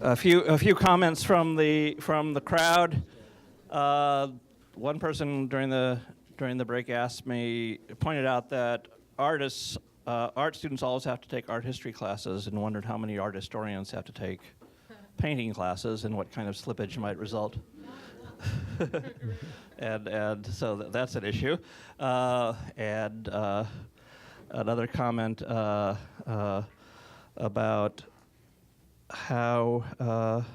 A few comments from the crowd. One person during the break pointed out that art students always have to take art history classes, and wondered how many art historians have to take painting classes and what kind of slippage might result. and so that's an issue. And another comment about how, well,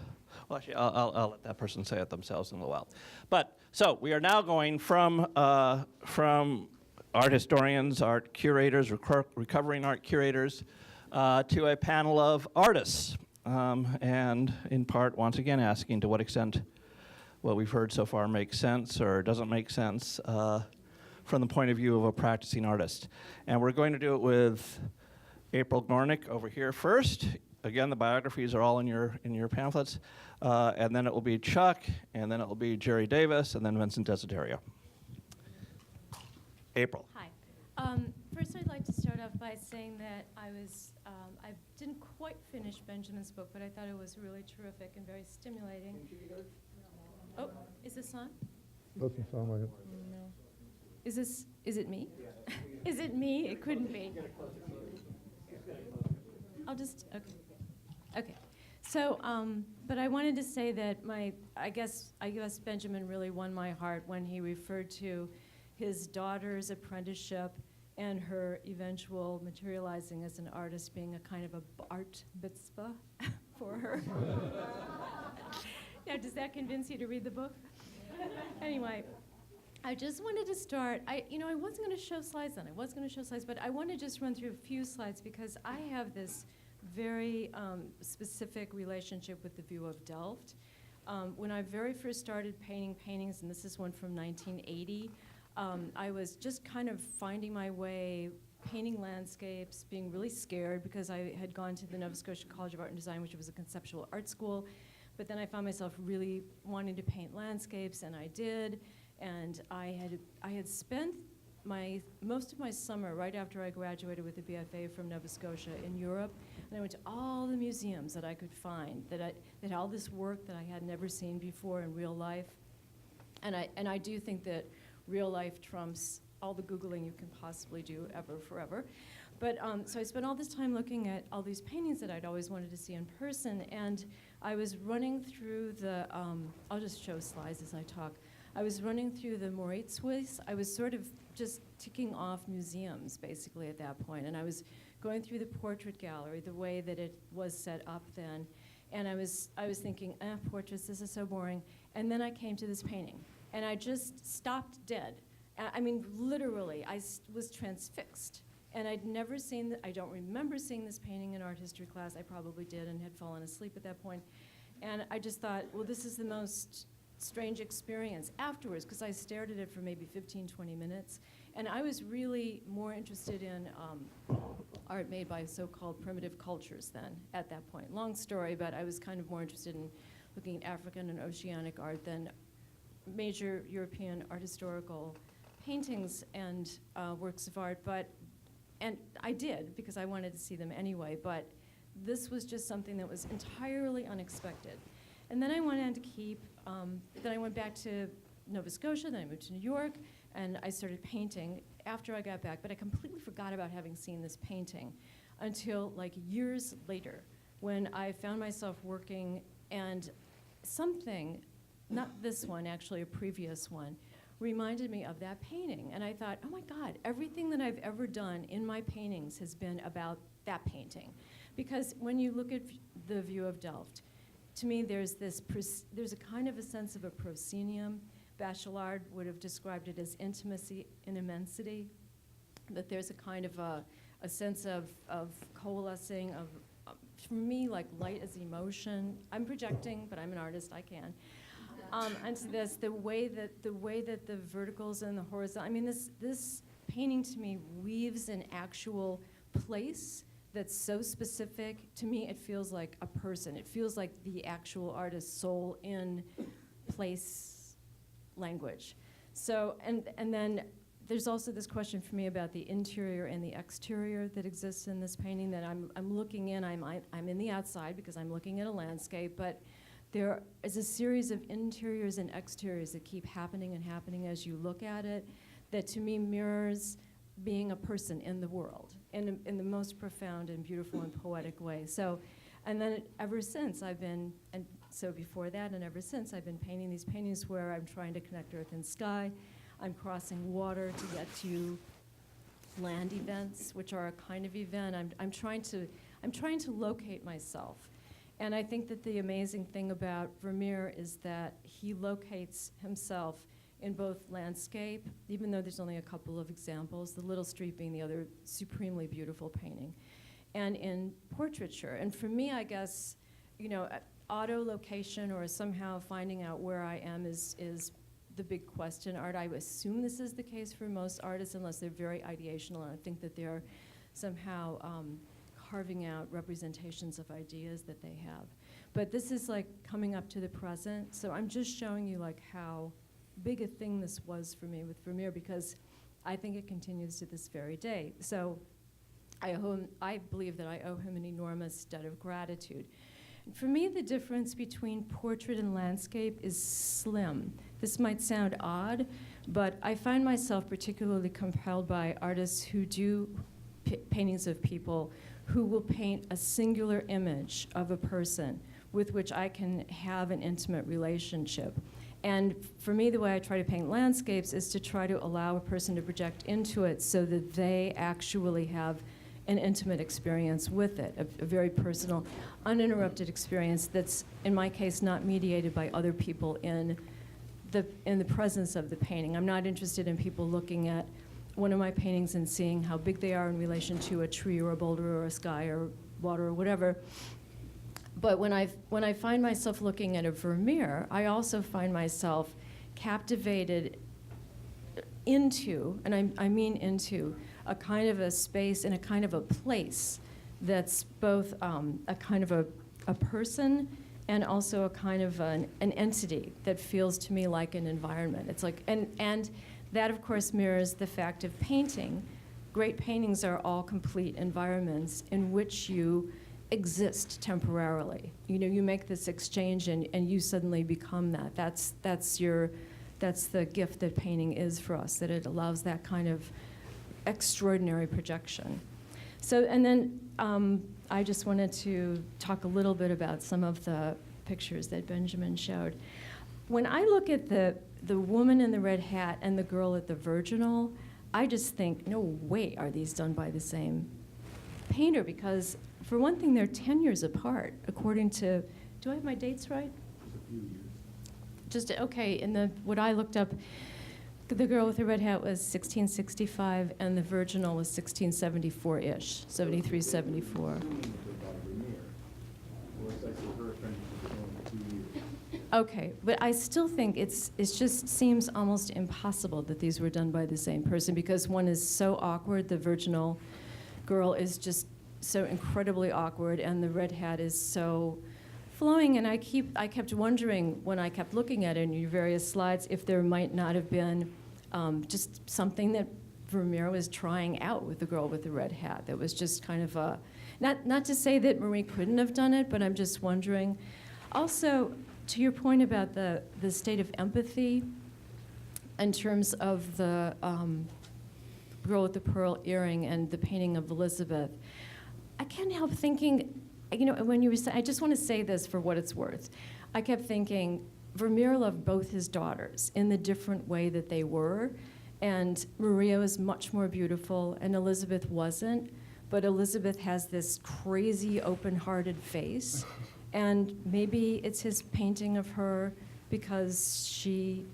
actually, I'll let that person say it themselves in a little while. But so we are now going from art historians, art curators, recovering art curators, to a panel of artists, and in part, once again, asking to what extent what we've heard so far makes sense or doesn't make sense from the point of view of a practicing artist. And we're going to do it with April Gornick over here first. Again, the biographies are all in your pamphlets. And then it will be Chuck, and then it will be Jerry Davis, and then Vincent Desiderio. April. Hi. First, I'd like to start off by saying that I didn't quite finish Benjamin's book, but I thought it was really terrific and very stimulating. Oh, is this on? Doesn't sound like it. No. Is it me? Is it me? It couldn't be. I'll just, okay. So, but I wanted to say that I guess Benjamin really won my heart when he referred to his daughter's apprenticeship and her eventual materializing as an artist being a kind of a art mitzvah for her. Now, does that convince you to read the book? Anyway, I just wanted to start. I wasn't going to show slides then. I was going to show slides, but I want to just run through a few slides because I have this very specific relationship with the view of Delft. When I very first started painting paintings, and this is one from 1980, I was just kind of finding my way, painting landscapes, being really scared because I had gone to the Nova Scotia College of Art and Design, which was a conceptual art school. But then I found myself really wanting to paint landscapes, and I did. And I had spent most of my summer right after I graduated with a BFA from Nova Scotia in Europe, and I went to all the museums that I could find that had all this work that I had never seen before in real life. And I do think that real life trumps all the Googling you can possibly do ever, forever. But so I spent all this time looking at all these paintings that I'd always wanted to see in person, and I was running through the, I'll just show slides as I talk. I was running through the Mauritshuis. I was sort of just ticking off museums, basically, at that point. And I was going through the portrait gallery, the way that it was set up then. And I was thinking, portraits, this is so boring. And then I came to this painting. And I just stopped dead. I mean, literally, I was transfixed. And I'd never seen, I don't remember seeing this painting in art history class. I probably did and had fallen asleep at that point. And I just thought, well, this is the most strange experience afterwards, because I stared at it for maybe 15, 20 minutes. And I was really more interested in art made by so-called primitive cultures then, at that point. Long story, but I was kind of more interested in looking at African and oceanic art than major European art historical paintings and works of art. And I did, because I wanted to see them anyway, but this was just something that was entirely unexpected. And then I went on to then I went back to Nova Scotia, then I moved to New York, and I started painting after I got back, but I completely forgot about having seen this painting until like years later, when I found myself working, and something, not this one, actually a previous one, reminded me of that painting. And I thought, oh my God, everything that I've ever done in my paintings has been about that painting. Because when you look at the view of Delft, to me, there's a kind of a sense of a proscenium. Bachelard would have described it as intimacy and immensity. That there's a kind of a sense of coalescing, for me, like light as emotion. I'm projecting, but I'm an artist, I can. And to this, the way that the verticals and the horizontal, I mean, this painting to me weaves an actual place that's so specific. To me, it feels like a person. It feels like the actual artist's soul in place language. So, and then there's also this question for me about the interior and the exterior that exists in this painting. That I'm looking in. I'm in the outside because I'm looking at a landscape, but there is a series of interiors and exteriors that keep happening and happening as you look at it. That to me mirrors being a person in the world in the most profound and beautiful and poetic way. So, and then ever since I've been, and so before that and ever since I've been painting these paintings where I'm trying to connect earth and sky. I'm crossing water to get to land events, which are a kind of event. I'm trying to locate myself. And I think that the amazing thing about Vermeer is that he locates himself in both landscape, even though there's only a couple of examples, the Little Street being the other supremely beautiful painting, and in portraiture. And for me, I guess, you know, auto-location or somehow finding out where I am is the big question. Art, I assume this is the case for most artists, unless they're very ideational, and I think that they're somehow carving out representations of ideas that they have. But this is like coming up to the present, so I'm just showing you like how big a thing this was for me with Vermeer, because I think it continues to this very day. So I believe that I owe him an enormous debt of gratitude. For me, the difference between portrait and landscape is slim. This might sound odd, but I find myself particularly compelled by artists who do paintings of people who will paint a singular image of a person with which I can have an intimate relationship. And for me, the way I try to paint landscapes is to try to allow a person to project into it so that they actually have an intimate experience with it, a very personal, uninterrupted experience that's, in my case, not mediated by other people in the presence of the painting. I'm not interested in people looking at one of my paintings and seeing how big they are in relation to a tree or a boulder or a sky or water or whatever. But when I find myself looking at a Vermeer, I also find myself captivated into, and I mean into, a kind of a space and a kind of a place that's both a kind of a person and also a kind of an entity that feels to me like an environment. It's like, and that of course mirrors the fact of painting. Great paintings are all complete environments in which you exist temporarily. You know, you make this exchange and you suddenly become that. That's the gift that painting is for us, that it allows that kind of extraordinary projection. So, and then I just wanted to talk a little bit about some of the pictures that Benjamin showed. When I look at the woman in the red hat and the girl at the virginal, I just think, no way are these done by the same painter, because for one thing, they're 10 years apart, according to, do I have my dates right? Just a few years. Just, okay, in what I looked up, the girl with the red hat was 1665, and the virginal was 1674-ish, 73, 74. Okay, but I still think it just seems almost impossible that these were done by the same person, because one is so awkward, the virginal girl is just so incredibly awkward, and the red hat is so flowing. And I kept wondering when I kept looking at it in your various slides if there might not have been just something that Vermeer was trying out with the girl with the red hat that was just kind of a, not to say that Marie couldn't have done it, but I'm just wondering. Also, to your point about the state of empathy in terms of the girl with the pearl earring and the painting of Elizabeth, I can't help thinking, you know, when you were saying, I just want to say this for what it's worth. I kept thinking, Vermeer loved both his daughters in the different way that they were, and Maria was much more beautiful and Elizabeth wasn't, but Elizabeth has this crazy open-hearted face, and maybe it's his painting of her because he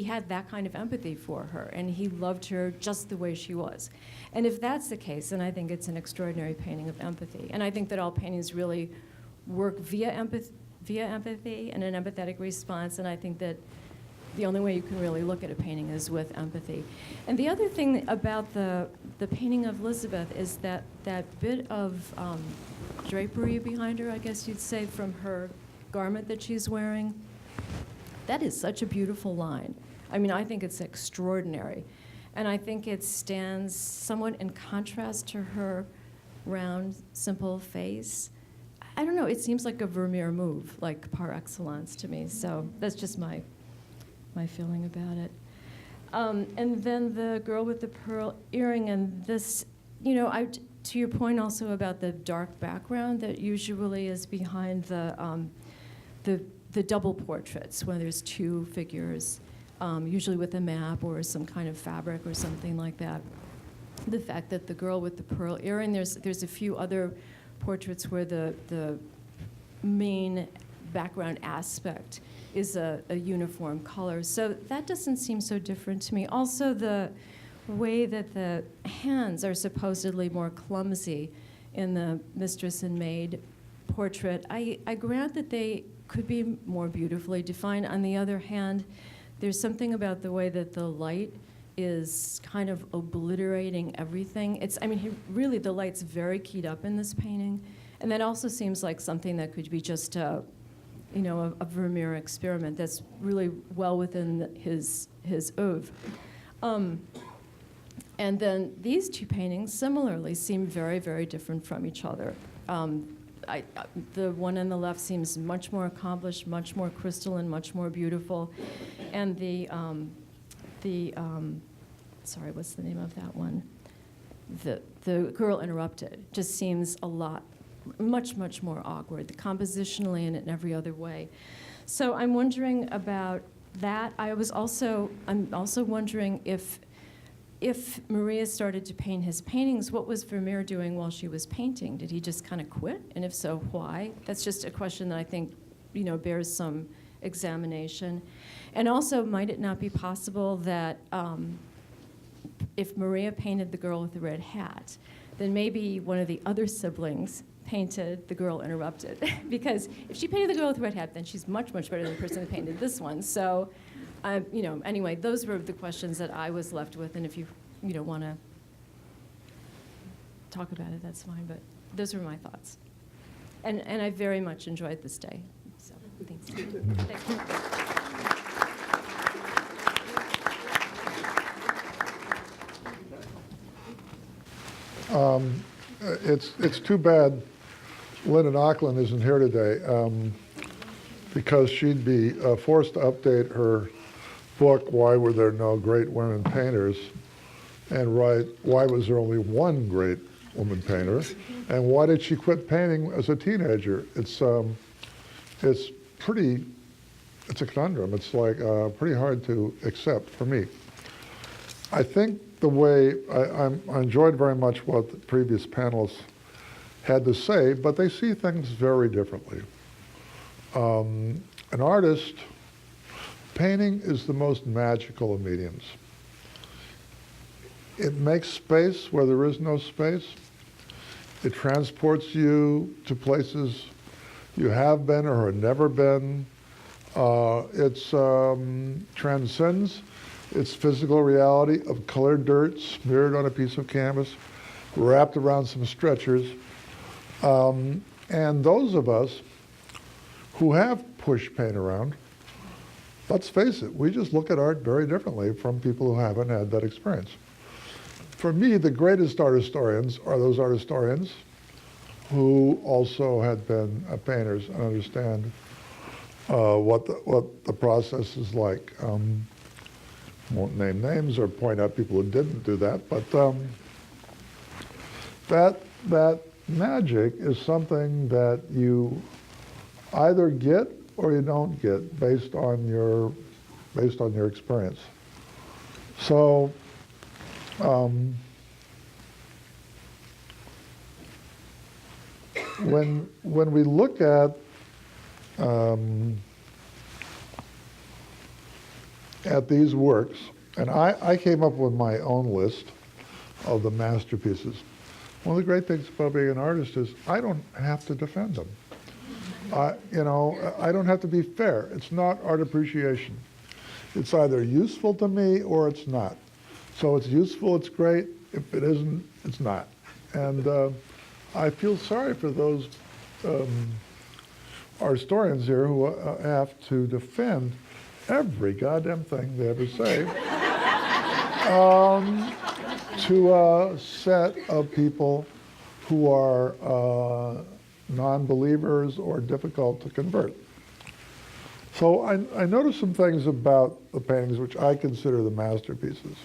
had that kind of empathy for her, and he loved her just the way she was. And if that's the case, then I think it's an extraordinary painting of empathy. And I think that all paintings really work via empathy and an empathetic response, and I think that the only way you can really look at a painting is with empathy. And the other thing about the painting of Elizabeth is that bit of drapery behind her, I guess you'd say, from her garment that she's wearing. That is such a beautiful line. I mean, I think it's extraordinary. And I think it stands somewhat in contrast to her round, simple face. I don't know, it seems like a Vermeer move, like par excellence to me. So that's just my feeling about it. And then the girl with the pearl earring, and this, to your point also about the dark background that usually is behind the double portraits, when there's two figures, usually with a map or some kind of fabric or something like that. The fact that the girl with the pearl earring, there's a few other portraits where the main background aspect is a uniform color. So that doesn't seem so different to me. Also, the way that the hands are supposedly more clumsy in the mistress and maid portrait, I grant that they could be more beautifully defined. On the other hand, there's something about the way that the light is kind of obliterating everything. Really, the light's very keyed up in this painting. And that also seems like something that could be just a Vermeer experiment that's really well within his oeuvre. And then these two paintings similarly seem very, very different from each other. The one on the left seems much more accomplished, much more crystalline, much more beautiful. And sorry, what's the name of that one? The Girl Interrupted just seems much, much more awkward, compositionally and in every other way. So I'm wondering about that. I'm also wondering if Maria started to paint his paintings, what was Vermeer doing while she was painting? Did he just kind of quit? And if so, why? That's just a question that I think, bears some examination. And also, might it not be possible that if Maria painted the girl with the red hat, then maybe one of the other siblings painted the Girl Interrupted? Because if she painted the girl with the red hat, then she's much, much better than the person who painted this one. So, anyway, those were the questions that I was left with. And if you want to talk about it, that's fine. But those were my thoughts. And I very much enjoyed this day. So, thanks. Thank you. It's too bad Linda Auckland isn't here today, because she'd be forced to update her book, Why Were There No Great Women Painters, and write, why was there only one great woman painter, and why did she quit painting as a teenager? It's a conundrum. It's pretty hard to accept for me. I think the way, I enjoyed very much what the previous panelists had to say, but they see things very differently. An artist, painting is the most magical of mediums. It makes space where there is no space. It transports you to places you have been or have never been. It transcends its physical reality of colored dirt smeared on a piece of canvas, wrapped around some stretchers. And those of us who have pushed paint around, let's face it, we just look at art very differently from people who haven't had that experience. For me, the greatest art historians are those art historians who also had been painters and understand what the process is like. Won't name names or point out people who didn't do that, but that magic is something that you either get or you don't get based on your experience. So when we look at these works, and I came up with my own list of the masterpieces. One of the great things about being an artist is I don't have to defend them. I don't have to be fair. It's not art appreciation. It's either useful to me or it's not. So it's useful, it's great. If it isn't, it's not. And I feel sorry for those art historians here who have to defend every goddamn thing they ever say. to a set of people who are non-believers or difficult to convert. So I noticed some things about the paintings which I consider the masterpieces.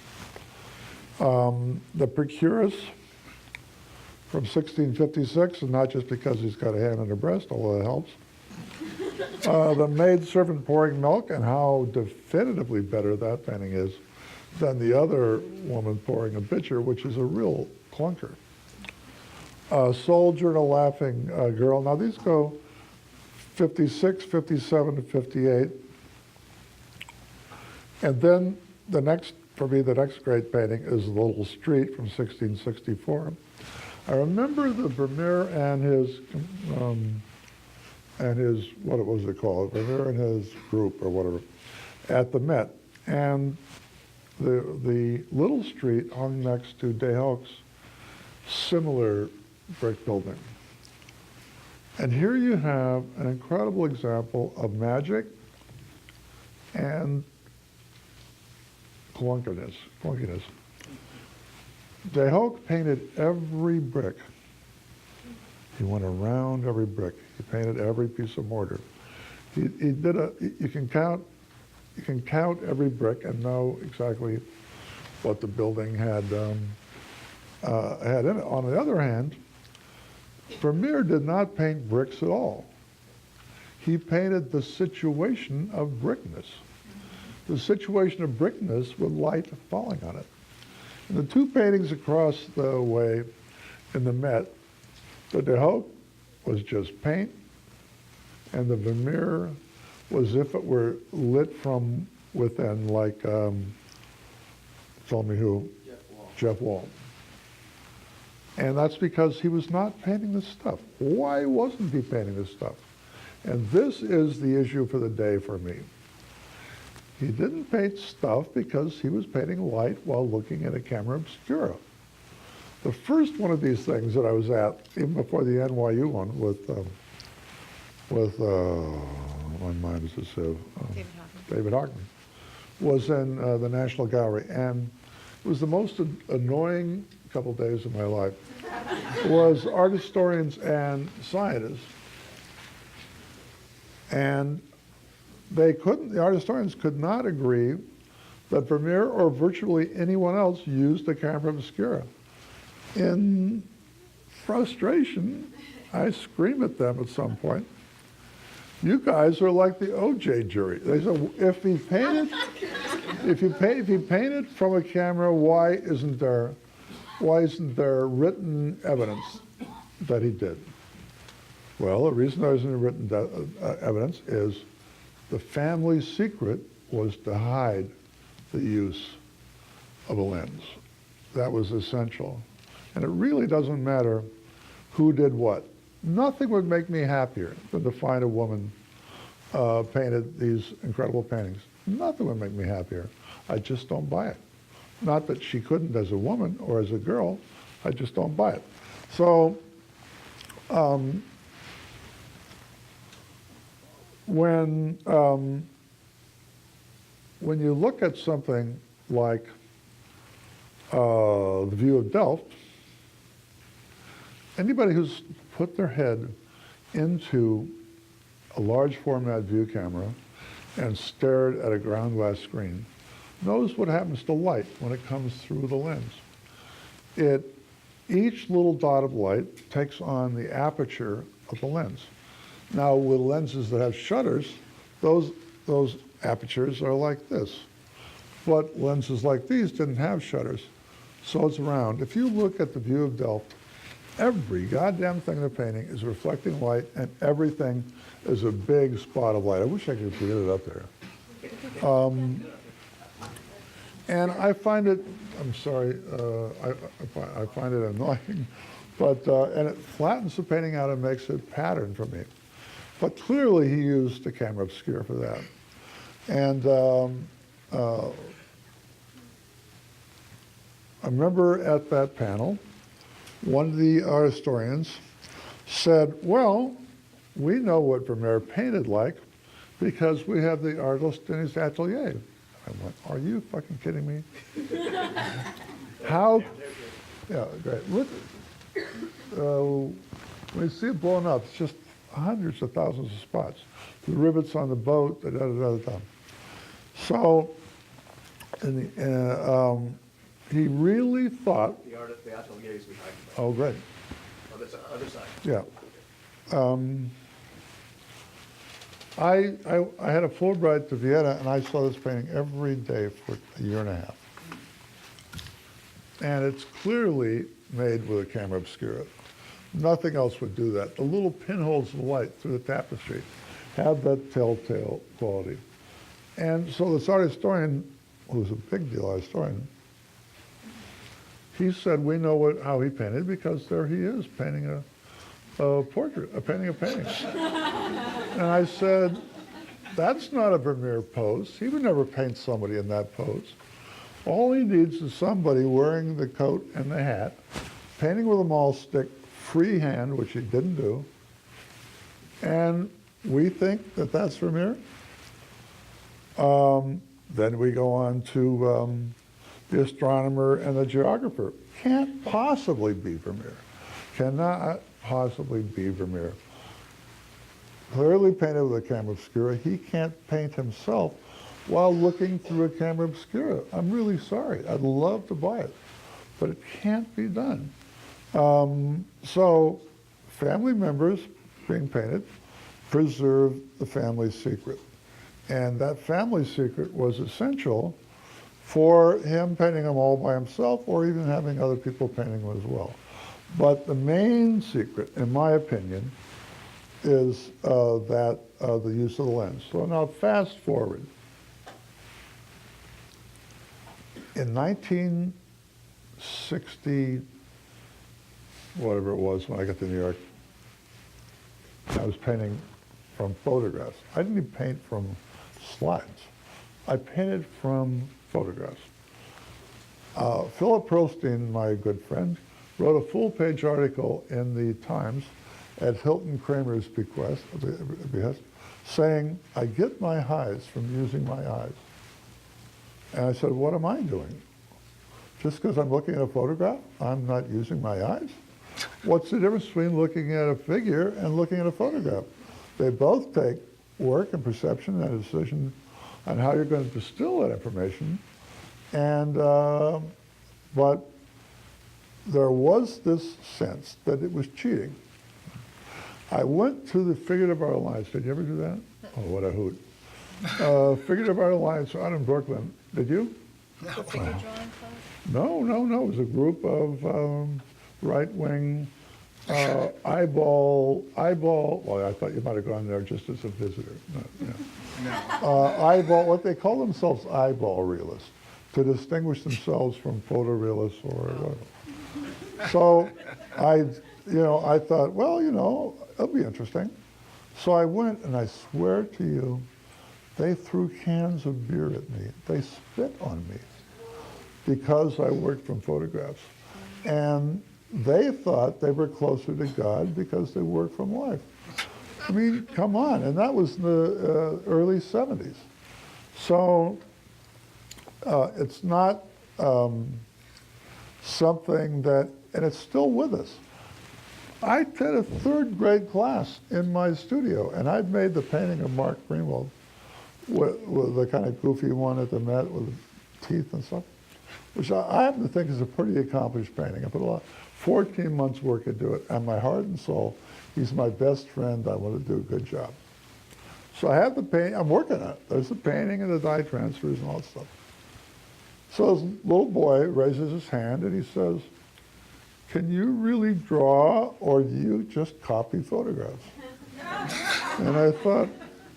The Procurus from 1656, and not just because he's got a hand on her breast, although that helps. The maid servant pouring milk, and how definitively better that painting is than the other woman pouring a pitcher, which is a real clunker. Soldier and a laughing girl. Now these go 56, 57 to 58. And then the next, for me, the next great painting is The Little Street from 1664. I remember the Vermeer and his, what was it called? Vermeer and his group or whatever, at the Met. And the Little Street hung next to De Hoog's similar brick building. And here you have an incredible example of magic and clunkiness. De Hoog painted every brick. He went around every brick. He painted every piece of mortar. He did you can count every brick and know exactly what the building had in it. On the other hand, Vermeer did not paint bricks at all. He painted the situation of brickness. The situation of brickness with light falling on it. And the two paintings across the way in the Met, the De Hoog was just paint, and the Vermeer was if it were lit from within, like, tell me who? Jeff Wall. And that's because he was not painting this stuff. Why wasn't he painting this stuff? And this is the issue for the day for me. He didn't paint stuff because he was painting light while looking at a camera obscura. The first one of these things that I was at, even before the NYU one, with my mind is just David Hockney, was in the National Gallery, and it was the most annoying couple days of my life. Was art historians and scientists, and the art historians could not agree that Vermeer or virtually anyone else used a camera obscura. In frustration, I scream at them at some point, "You guys are like the OJ jury." They said, if he painted from a camera, why isn't there written evidence that he did? Well, the reason there isn't written evidence is the family secret was to hide the use of a lens. That was essential. And it really doesn't matter who did what. Nothing would make me happier than to find a woman painted these incredible paintings. Nothing would make me happier. I just don't buy it. Not that she couldn't as a woman or as a girl, I just don't buy it. So when you look at something like The View of Delft, anybody who's put their head into a large format view camera and stared at a ground glass screen knows what happens to light when it comes through the lens. Each little dot of light takes on the aperture of the lens. Now with lenses that have shutters, those apertures are like this. But lenses like these didn't have shutters, so it's round. If you look at The View of Delft, every goddamn thing they're painting is reflecting light, and everything is a big spot of light. I wish I could get it up there. And I find it, I'm sorry, I find it annoying, but, and it flattens the painting out and makes it pattern for me. But clearly he used the camera obscura for that. And I remember at that panel, one of the art historians said, well, we know what Vermeer painted like because we have the artist in his atelier. I went, are you fucking kidding me? How? Yeah, great. Look, when you see it blown up, it's just hundreds of thousands of spots. The rivets on the boat, da-da-da-da-da. So, he really thought. The atelier is behind you. Oh, great. Other side. Yeah. I had a Fulbright to Vienna, and I saw this painting every day for a year and a half. And it's clearly made with a camera obscura. Nothing else would do that. The little pinholes of light through the tapestry had that telltale quality. And so this art historian, who's a big deal art historian, he said, we know how he painted because there he is painting a portrait, painting a painting. And I said, that's not a Vermeer pose. He would never paint somebody in that pose. All he needs is somebody wearing the coat and the hat, painting with a maul stick, freehand, which he didn't do. And we think that that's Vermeer. Then we go on to the astronomer and the geographer. Can't possibly be Vermeer. Cannot possibly be Vermeer. Clearly painted with a camera obscura. He can't paint himself while looking through a camera obscura. I'm really sorry. I'd love to buy it, but it can't be done. So family members being painted preserve the family secret. And that family secret was essential for him painting them all by himself or even having other people painting them as well. But the main secret, in my opinion, is the use of the lens. So now fast forward. In 1960, whatever it was when I got to New York, I was painting from photographs. I didn't even paint from slides. I painted from photographs. Philip Pearlstein, my good friend, wrote a full-page article in the Times at Hilton Kramer's behest, saying, I get my highs from using my eyes. And I said, what am I doing? Just because I'm looking at a photograph, I'm not using my eyes? What's the difference between looking at a figure and looking at a photograph? They both take work and perception and a decision on how you're going to distill that information. And, but there was this sense that it was cheating. I went to the Figurative Art Alliance. Did you ever do that? Oh, what a hoot. Figurative Art Alliance out in Brooklyn. Did you? The figure drawing class? No. It was a group of right-wing eyeball, well, I thought you might have gone there just as a visitor. No, yeah. Eyeball, what they call themselves eyeball realists, to distinguish themselves from photorealists or whatever. So I thought, well, it'll be interesting. So I went, and I swear to you, they threw cans of beer at me. They spit on me because I worked from photographs. And they thought they were closer to God because they worked from life. I mean, come on. And that was in the early 70s. So it's not something that, and it's still with us. I did a third grade class in my studio, and I'd made the painting of Mark Greenwald with the kind of goofy one at the Met with teeth and stuff, which I happen to think is a pretty accomplished painting. I put 14 months work into it, and my heart and soul, he's my best friend. I want to do a good job. So I have the painting, I'm working on it. There's the painting and the dye transfers and all that stuff. So this little boy raises his hand and he says, can you really draw or do you just copy photographs? And I thought,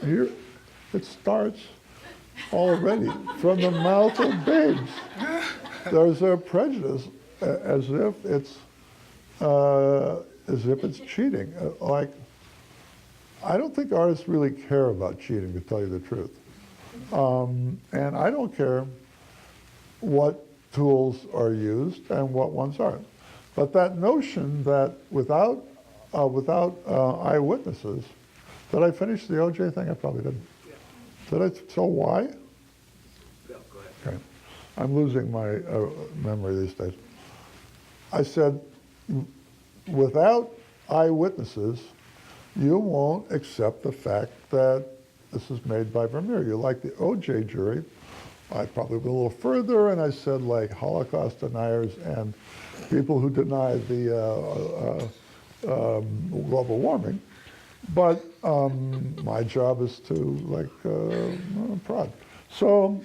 here, it starts already from the mouth of babes. There's a prejudice as if it's cheating. Like, I don't think artists really care about cheating, to tell you the truth. And I don't care what tools are used and what ones aren't. But that notion that without eyewitnesses, did I finish the OJ thing? I probably didn't. Did I tell why? No. Okay. I'm losing my memory these days. I said, without eyewitnesses, you won't accept the fact that this is made by Vermeer. You like the OJ jury. I probably went a little further, and I said, like, Holocaust deniers and people who deny the global warming. But my job is to, like, prod. So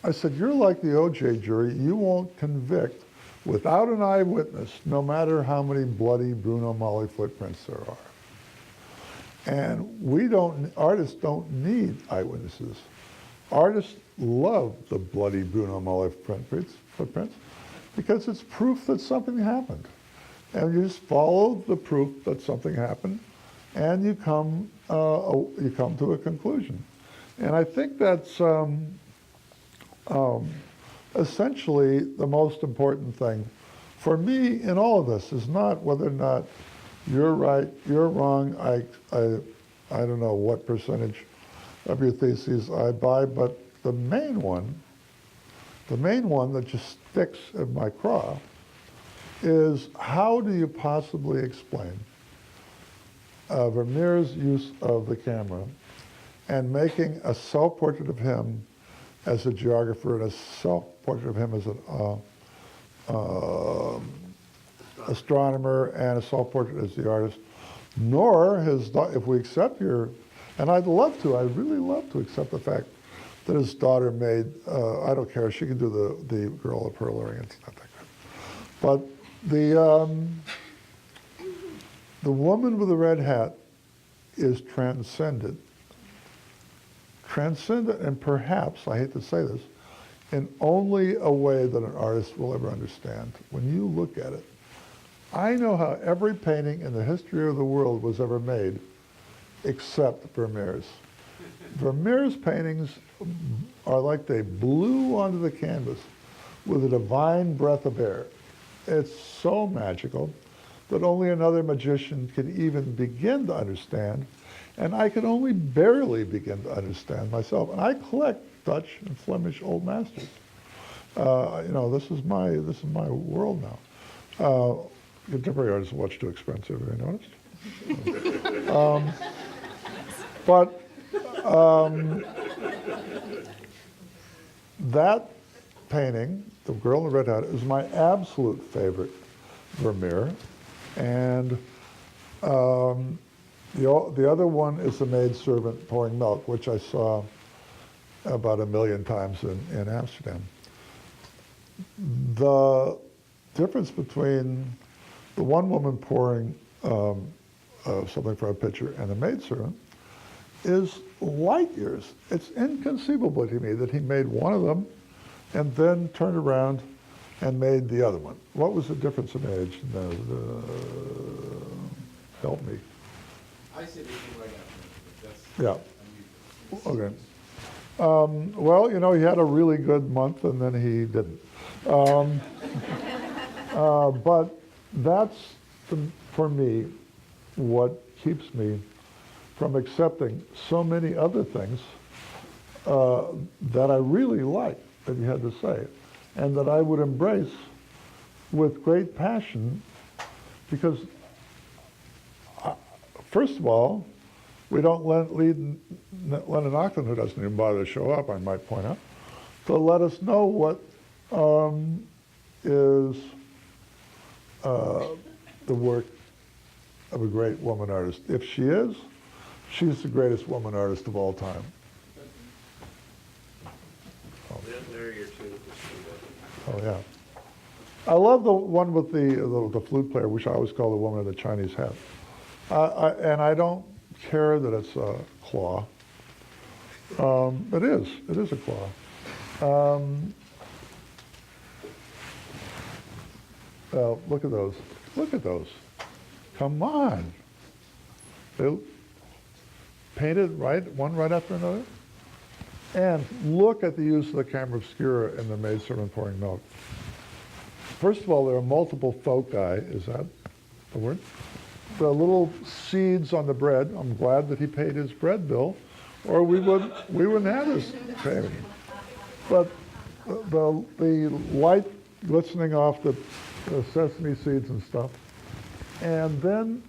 I said, you're like the OJ jury. You won't convict without an eyewitness, no matter how many bloody Bruno Magli footprints there are. And artists don't need eyewitnesses. Artists love the bloody Bruno Magli footprints because it's proof that something happened. And you just follow the proof that something happened, and you come to a conclusion. And I think that's essentially the most important thing for me in all of this is not whether or not you're right, you're wrong. I don't know what percentage of your theses I buy, but the main one that just sticks in my craw is how do you possibly explain Vermeer's use of the camera and making a self-portrait of him as a geographer and a self-portrait of him as an astronomer and a self-portrait as the artist, nor his, if we accept your, and I'd really love to accept the fact that his daughter made, I don't care, she can do the girl of pearl earring, it's not that good. But the woman with the red hat is transcendent. Transcendent, and perhaps, I hate to say this, in only a way that an artist will ever understand. When you look at it, I know how every painting in the history of the world was ever made, except Vermeer's. Vermeer's paintings are like they blew onto the canvas with a divine breath of air. It's so magical that only another magician could even begin to understand, and I could only barely begin to understand myself. And I collect Dutch and Flemish old masters. This is my world now. Contemporary artists are much too expensive, have you noticed? That painting, The Girl in the Red Hat, is my absolute favorite Vermeer. And the other one is The Maidservant Pouring Milk, which I saw about 1 million times in Amsterdam. The difference between the one woman pouring something from a pitcher and the maidservant is light years. It's inconceivable to me that he made one of them and then turned around and made the other one. What was the difference in age? Help me. I said we can write out. That's Yeah. Okay. Well, he had a really good month and then he didn't. But that's, for me, what keeps me from accepting so many other things that I really like that he had to say, and that I would embrace with great passion, because first of all, we don't let Lennon Auckland, who doesn't even bother to show up, I might point out, to let us know what is the work of a great woman artist. If she is, she's the greatest woman artist of all time. There are your two. Oh, yeah. I love the one with the flute player, which I always call the woman in the Chinese hat. And I don't care that it's a claw. It is a claw. Look at those. Look at those. Come on. They painted one right after another. And look at the use of the camera obscura in The Maidservant Pouring Milk. First of all, there are multiple foci. Is that the word? The little seeds on the bread. I'm glad that he paid his bread bill, or we wouldn't have this painting. But the light glistening off the sesame seeds and stuff, and then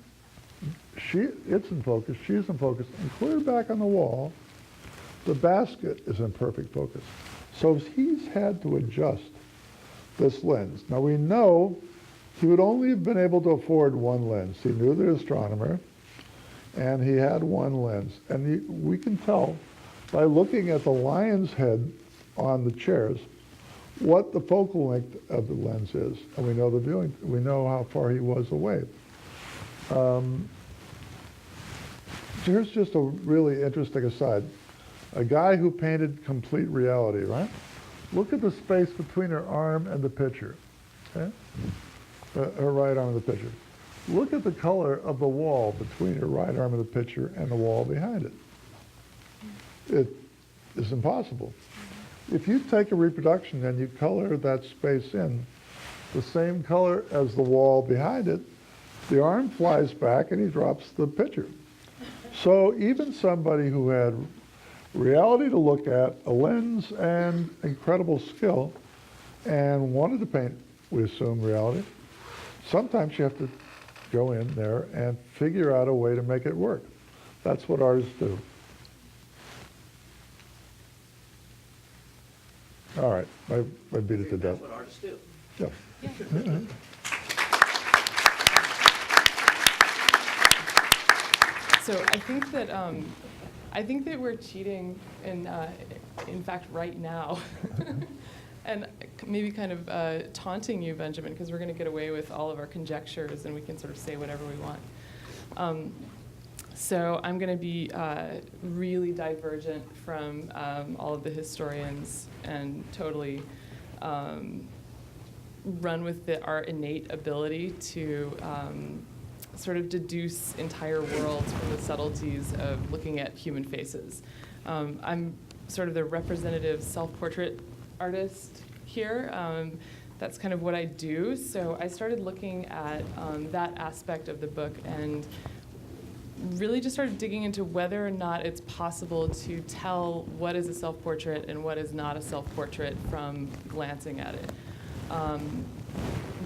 it's in focus, she's in focus, and clear back on the wall, the basket is in perfect focus. So he's had to adjust this lens. Now we know he would only have been able to afford one lens. He knew the astronomer, and he had one lens. And we can tell by looking at the lion's head on the chairs what the focal length of the lens is. And we know we know how far he was away. Here's just a really interesting aside. A guy who painted complete reality, right? Look at the space between her arm and the picture, okay? Her right arm and the picture. Look at the color of the wall between her right arm and the picture and the wall behind it. It is impossible. If you take a reproduction and you color that space in the same color as the wall behind it, the arm flies back and he drops the picture. So even somebody who had reality to look at, a lens, and incredible skill, and wanted to paint, we assume, reality, sometimes you have to go in there and figure out a way to make it work. That's what artists do. All right, I beat it to death. That's what artists do. Yeah. So I think that we're cheating in fact right now, and maybe kind of taunting you, Benjamin, because we're going to get away with all of our conjectures and we can sort of say whatever we want. So I'm going to be really divergent from all of the historians and totally run with our innate ability to sort of deduce entire worlds from the subtleties of looking at human faces. I'm sort of the representative self-portrait artist here. That's kind of what I do. So I started looking at that aspect of the book and really just started digging into whether or not it's possible to tell what is a self-portrait and what is not a self-portrait from glancing at it.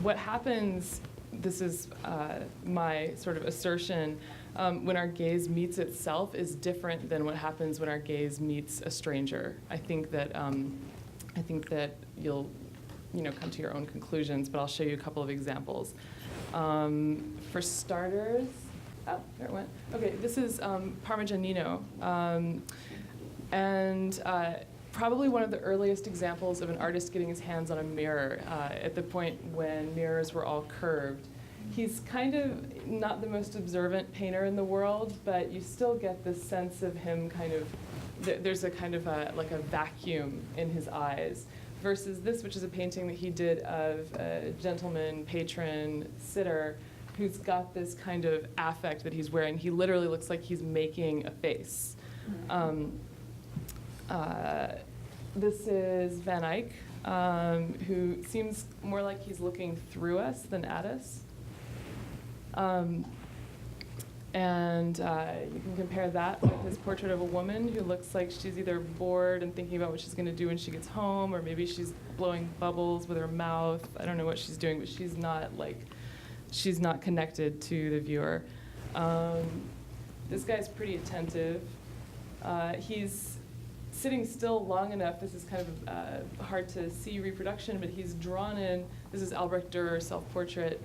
What happens, this is my sort of assertion, when our gaze meets itself is different than what happens when our gaze meets a stranger. I think that you'll come to your own conclusions, but I'll show you a couple of examples. For starters, oh, there it went. Okay, this is Parmigianino, and probably one of the earliest examples of an artist getting his hands on a mirror at the point when mirrors were all curved. He's kind of not the most observant painter in the world, but you still get this sense of him kind of, there's a kind of like a vacuum in his eyes, versus this, which is a painting that he did of a gentleman, patron, sitter, who's got this kind of affect that he's wearing. He literally looks like he's making a face. This is Van Eyck, who seems more like he's looking through us than at us. And you can compare that with his portrait of a woman who looks like she's either bored and thinking about what she's going to do when she gets home, or maybe she's blowing bubbles with her mouth. I don't know what she's doing, but she's not connected to the viewer. This guy's pretty attentive. He's sitting still long enough. This is kind of hard to see reproduction, but he's drawn in, this is Albrecht Dürer's self-portrait.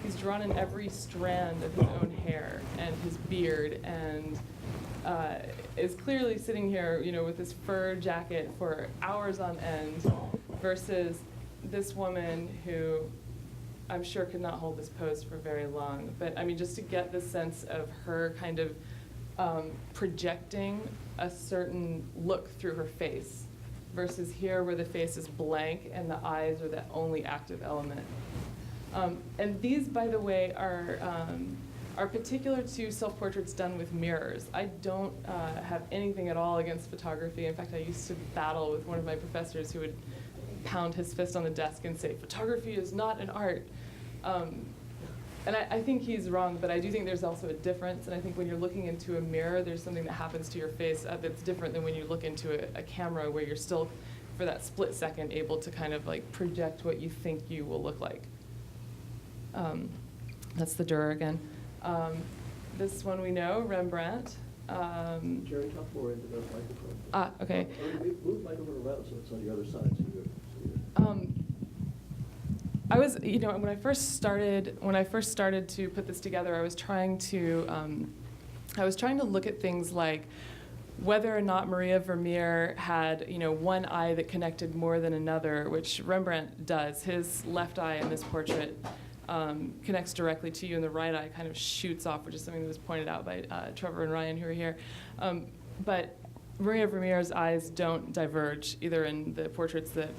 He's drawn in every strand of his own hair and his beard, and is clearly sitting here, with his fur jacket for hours on end, versus this woman who I'm sure could not hold this pose for very long. But I mean, just to get the sense of her kind of projecting a certain look through her face, versus here where the face is blank and the eyes are the only active element. And these, by the way, are particular to self-portraits done with mirrors. I don't have anything at all against photography. In fact, I used to battle with one of my professors who would pound his fist on the desk and say, photography is not an art. And I think he's wrong, but I do think there's also a difference. And I think when you're looking into a mirror, there's something that happens to your face that's different than when you look into a camera, where you're still, for that split second, able to kind of like project what you think you will look like. That's the Dürer again. This one we know, Rembrandt. Jerry, talk more into the microphone. Okay. Move the microphone around so it's on the other side. I was, when I first started to put this together, I was trying to look at things like whether or not Maria Vermeer had, one eye that connected more than another, which Rembrandt does. His left eye in this portrait connects directly to you, and the right eye kind of shoots off, which is something that was pointed out by Trevor and Ryan, who are here. But Maria Vermeer's eyes don't diverge, either in the portraits that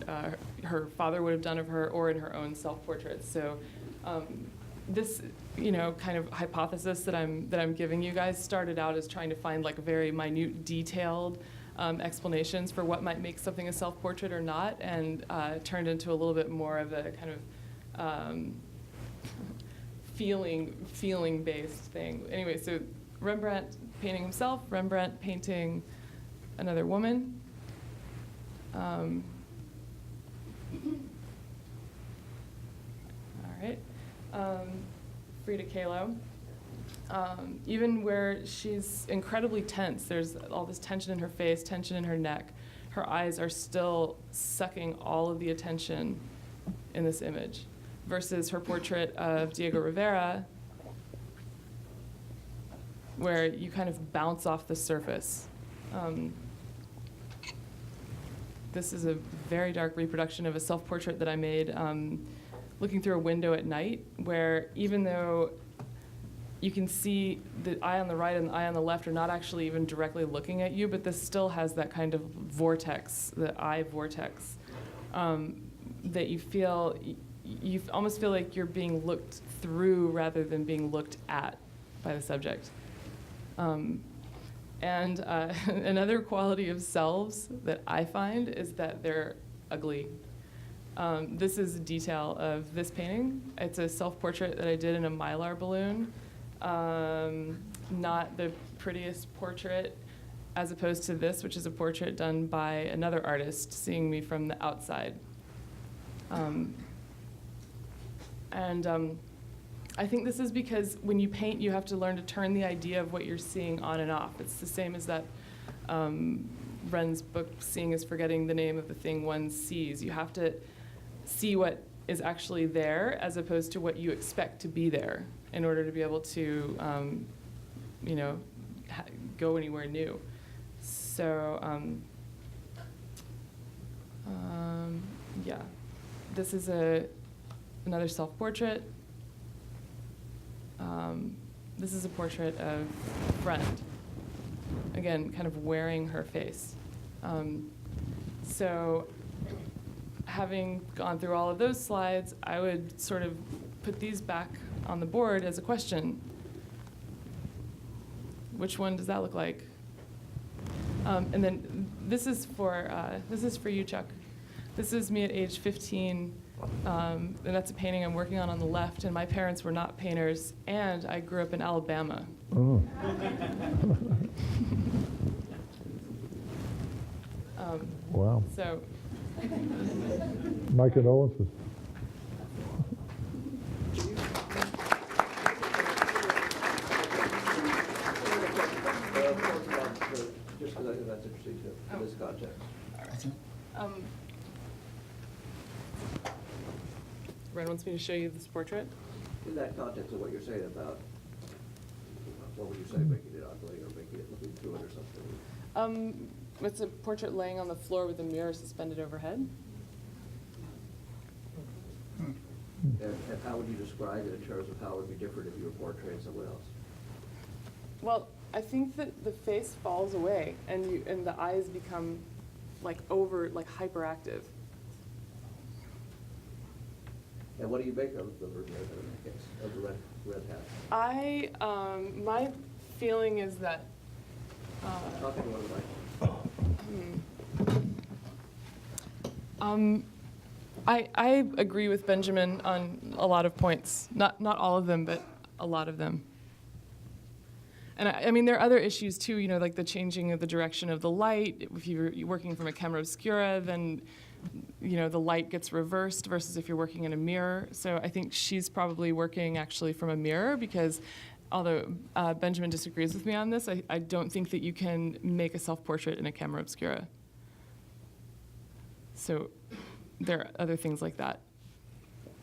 her father would have done of her or in her own self-portraits. So this, kind of hypothesis that I'm giving you guys started out as trying to find like very minute, detailed explanations for what might make something a self-portrait or not, and turned into a little bit more of a kind of feeling-based thing. Anyway, so Rembrandt painting himself, Rembrandt painting another woman. All right. Frida Kahlo. Even where she's incredibly tense, there's all this tension in her face, tension in her neck. Her eyes are still sucking all of the attention in this image, versus her portrait of Diego Rivera, where you kind of bounce off the surface. This is a very dark reproduction of a self-portrait that I made looking through a window at night, where even though you can see the eye on the right and the eye on the left are not actually even directly looking at you, but this still has that kind of vortex, the eye vortex, that you almost feel like you're being looked through rather than being looked at by the subject. And another quality of selves that I find is that they're ugly. This is a detail of this painting. It's a self-portrait that I did in a Mylar balloon. Not the prettiest portrait, as opposed to this, which is a portrait done by another artist seeing me from the outside. I think this is because when you paint, you have to learn to turn the idea of what you're seeing on and off. It's the same as that Ren's book, Seeing is Forgetting the Name of the Thing One Sees. You have to see what is actually there as opposed to what you expect to be there in order to be able to, go anywhere new. So, yeah, this is another self-portrait. This is a portrait of a friend, again, kind of wearing her face. So having gone through all of those slides, I would sort of put these back on the board as a question. Which one does that look like? And then this is for you, Chuck. This is me at age 15. And that's a painting I'm working on the left, and my parents were not painters, and I grew up in Alabama. Oh. Wow. So, My condolences. Just because I think that's interesting too, in this context. Ren wants me to show you this portrait. In that context of what you're saying about, what would you say, making it ugly or making it looking through it or something? It's a portrait laying on the floor with a mirror suspended overhead. And how would you describe it in terms of how it would be different if you were portraying someone else? Well, I think that the face falls away and the eyes become hyperactive. And what do you make of the Vermeer in that case, of the red hat? My feeling is that Talking to one of I agree with Benjamin on a lot of points. Not all of them, but a lot of them. And I mean, there are other issues too, you know, like the changing of the direction of the light. If you're working from a camera obscura, then, you know, the light gets reversed versus if you're working in a mirror. So I think she's probably working actually from a mirror because although Benjamin disagrees with me on this, I don't think that you can make a self-portrait in a camera obscura. So there are other things like that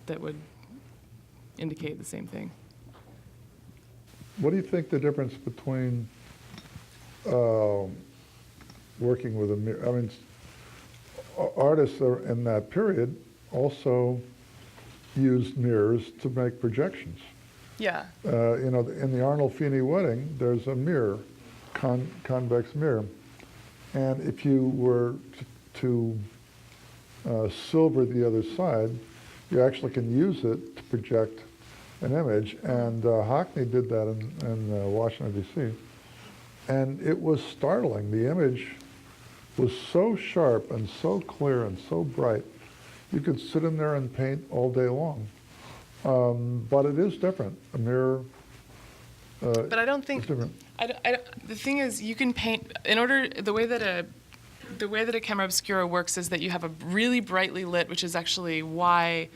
that would indicate the same thing. What do you think the difference between working with a mirror? I mean, artists in that period also used mirrors to make projections. Yeah. You know, in the Arnold Feeney wedding, there's a mirror, convex mirror. And if you were to silver the other side, you actually can use it to project an image. And Hockney did that in Washington, D.C. And it was startling. The image was so sharp and so clear and so bright, you could sit in there and paint all day long. But it is different. A mirror But I don't think, is different. the thing is, you can paint, the way that a camera obscura works is that you have a really brightly lit, which is actually why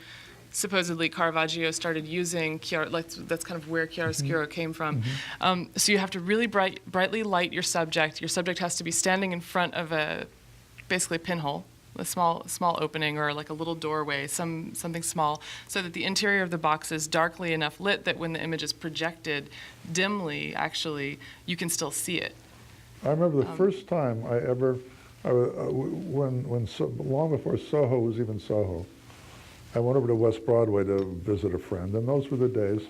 supposedly Caravaggio started using that's kind of where chiaroscuro came from. So you have to really brightly light your subject. Your subject has to be standing in front of basically a pinhole, a small opening or like a little doorway, something small, so that the interior of the box is darkly enough lit that when the image is projected dimly, actually, you can still see it. I remember the first time I ever, long before Soho was even Soho, I went over to West Broadway to visit a friend, and those were the days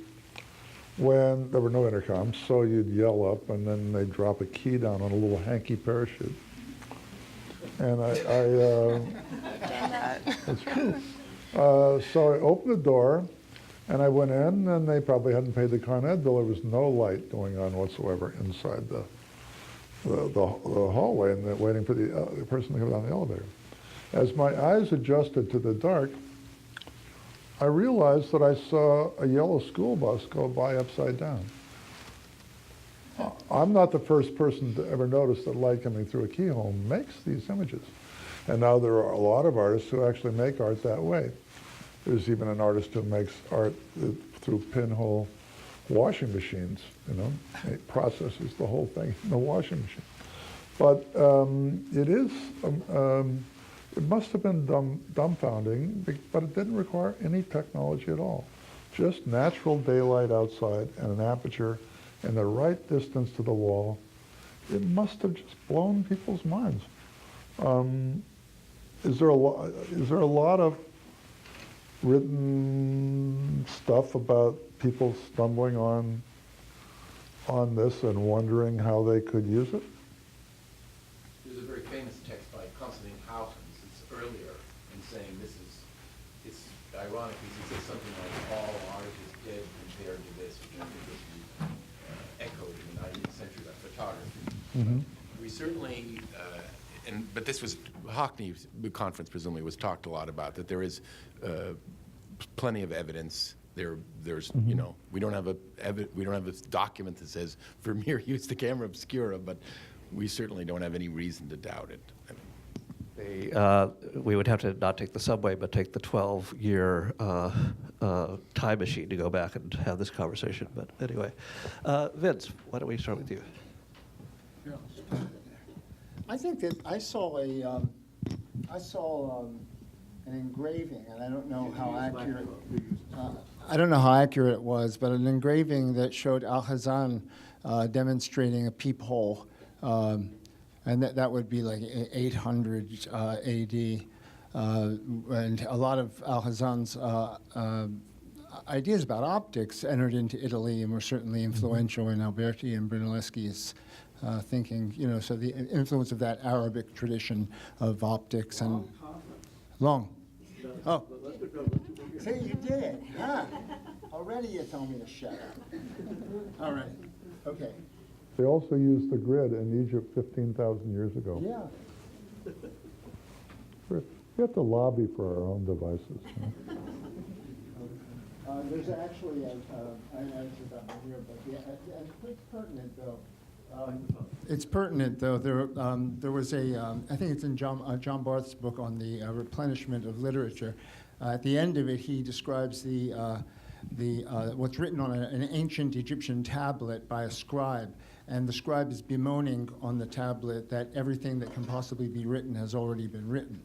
when there were no intercoms, so you'd yell up, and then they'd drop a key down on a little hanky parachute. And it's true. So I opened the door, and I went in, and they probably hadn't paid the Con Ed bill. There was no light going on whatsoever inside the hallway, and then waiting for the person to come down the elevator. As my eyes adjusted to the dark, I realized that I saw a yellow school bus go by upside down. I'm not the first person to ever notice that light coming through a keyhole makes these images. And now there are a lot of artists who actually make art that way. There's even an artist who makes art through pinhole washing machines, you know. It processes the whole thing in the washing machine. But it must have been dumbfounding, but it didn't require any technology at all. Just natural daylight outside and an aperture in the right distance to the wall. It must have just blown people's minds. Is there a lot of written stuff about people stumbling on this and wondering how they could use it? There's a very famous text by Constantine Howkins, it's earlier, in saying it's ironic because he says something like all art is dead compared to this, which I think was echoed in the 19th century by photography. Mm-hmm. We certainly, but this was, Hockney's conference presumably was talked a lot about, that there is plenty of evidence. There's you know, we don't have a document that says Vermeer used the camera obscura, but we certainly don't have any reason to doubt it. We would have to not take the subway, but take the 12-year time machine to go back and have this conversation. But anyway, Vince, why don't we start with you? I think that I saw an engraving, and I don't know how accurate. I don't know how accurate it was, but an engraving that showed Alhazan demonstrating a peephole, and that would be like 800 A.D. And a lot of Alhazan's ideas about optics entered into Italy and were certainly influential in Alberti and Brunelleschi's thinking. You know, so the influence of that Arabic tradition of optics and long. Oh, see, you did it, huh? Already you told me to shut up. All right, okay. They also used the grid in Egypt 15,000 years ago. Yeah. Grid. We have to lobby for our own devices. There's actually, I answered that one here, but it's pertinent though. It's pertinent though. There was I think it's in John Barth's book on the replenishment of literature. At the end of it, he describes what's written on an ancient Egyptian tablet by a scribe, and the scribe is bemoaning on the tablet that everything that can possibly be written has already been written.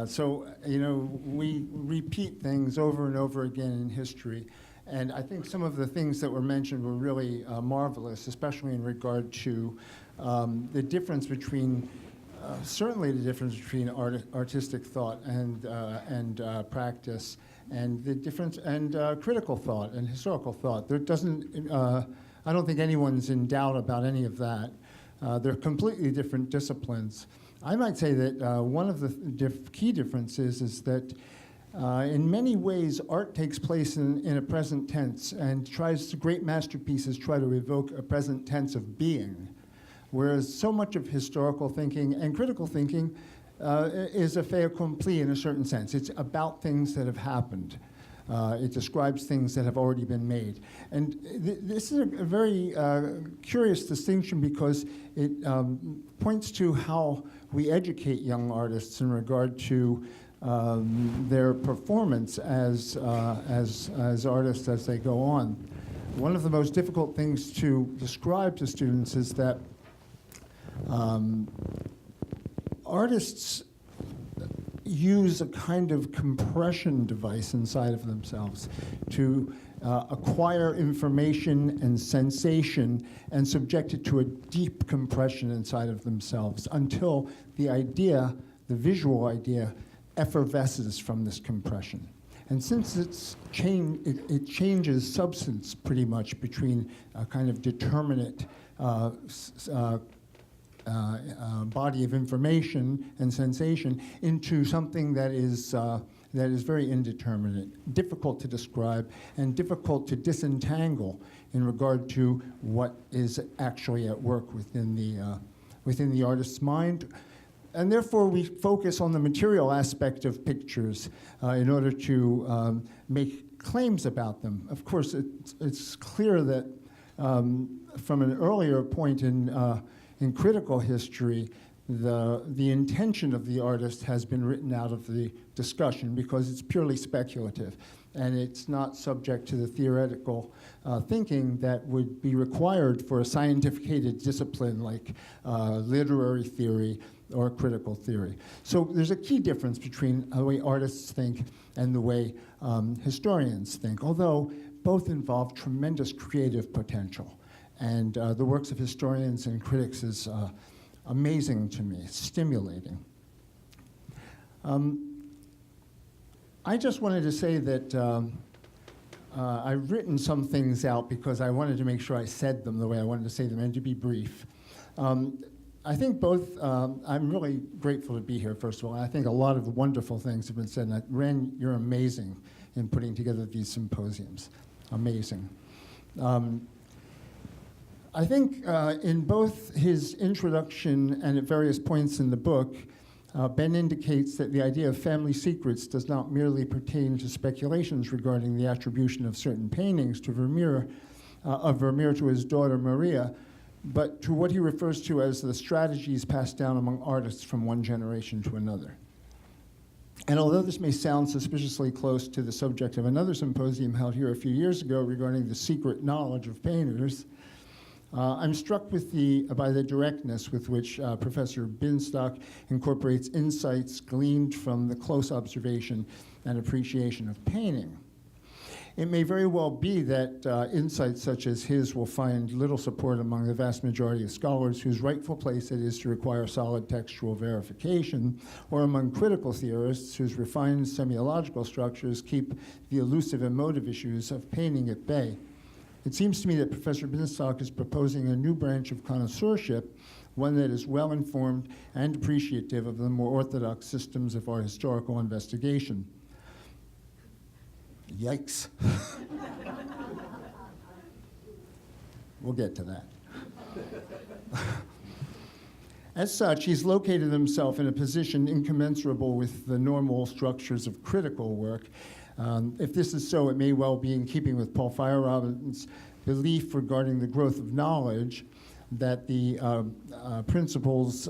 So, we repeat things over and over again in history, and I think some of the things that were mentioned were really marvelous, especially in regard to the difference between, certainly the difference between artistic thought and practice, and the difference, and critical thought and historical thought. There doesn't, I don't think anyone's in doubt about any of that. They're completely different disciplines. I might say that one of the key differences is that in many ways art takes place in a present tense, and great masterpieces try to evoke a present tense of being, whereas so much of historical thinking and critical thinking is a fait accompli in a certain sense. It's about things that have happened. It describes things that have already been made. And this is a very curious distinction because it points to how we educate young artists in regard to their performance as artists as they go on. One of the most difficult things to describe to students is that artists use a kind of compression device inside of themselves to acquire information and sensation and subject it to a deep compression inside of themselves until the idea, the visual idea, effervesces from this compression. And since it changes substance pretty much between a kind of determinate body of information and sensation into something that is very indeterminate, difficult to describe, and difficult to disentangle in regard to what is actually at work within the artist's mind. And therefore, we focus on the material aspect of pictures in order to make claims about them. Of course, it's clear that from an earlier point in critical history, the intention of the artist has been written out of the discussion because it's purely speculative, and it's not subject to the theoretical thinking that would be required for a scientificated discipline like literary theory or critical theory. So there's a key difference between the way artists think and the way historians think, although both involve tremendous creative potential. And the works of historians and critics is amazing to me, stimulating. I just wanted to say that I've written some things out because I wanted to make sure I said them the way I wanted to say them and to be brief. I think both, I'm really grateful to be here, first of all. I think a lot of wonderful things have been said. And Ren, you're amazing in putting together these symposiums. Amazing. I think in both his introduction and at various points in the book, Ben indicates that the idea of family secrets does not merely pertain to speculations regarding the attribution of certain paintings to Vermeer, of Vermeer to his daughter Maria, but to what he refers to as the strategies passed down among artists from one generation to another. And although this may sound suspiciously close to the subject of another symposium held here a few years ago regarding the secret knowledge of painters, I'm struck by the directness with which Professor Binstock incorporates insights gleaned from the close observation and appreciation of painting. It may very well be that insights such as his will find little support among the vast majority of scholars whose rightful place it is to require solid textual verification, or among critical theorists whose refined semiological structures keep the elusive emotive issues of painting at bay. It seems to me that Professor Binstock is proposing a new branch of connoisseurship, one that is well-informed and appreciative of the more orthodox systems of our historical investigation. Yikes. We'll get to that. As such, he's located himself in a position incommensurable with the normal structures of critical work. If this is so, it may well be in keeping with Paul Feyerabend's belief regarding the growth of knowledge that the principles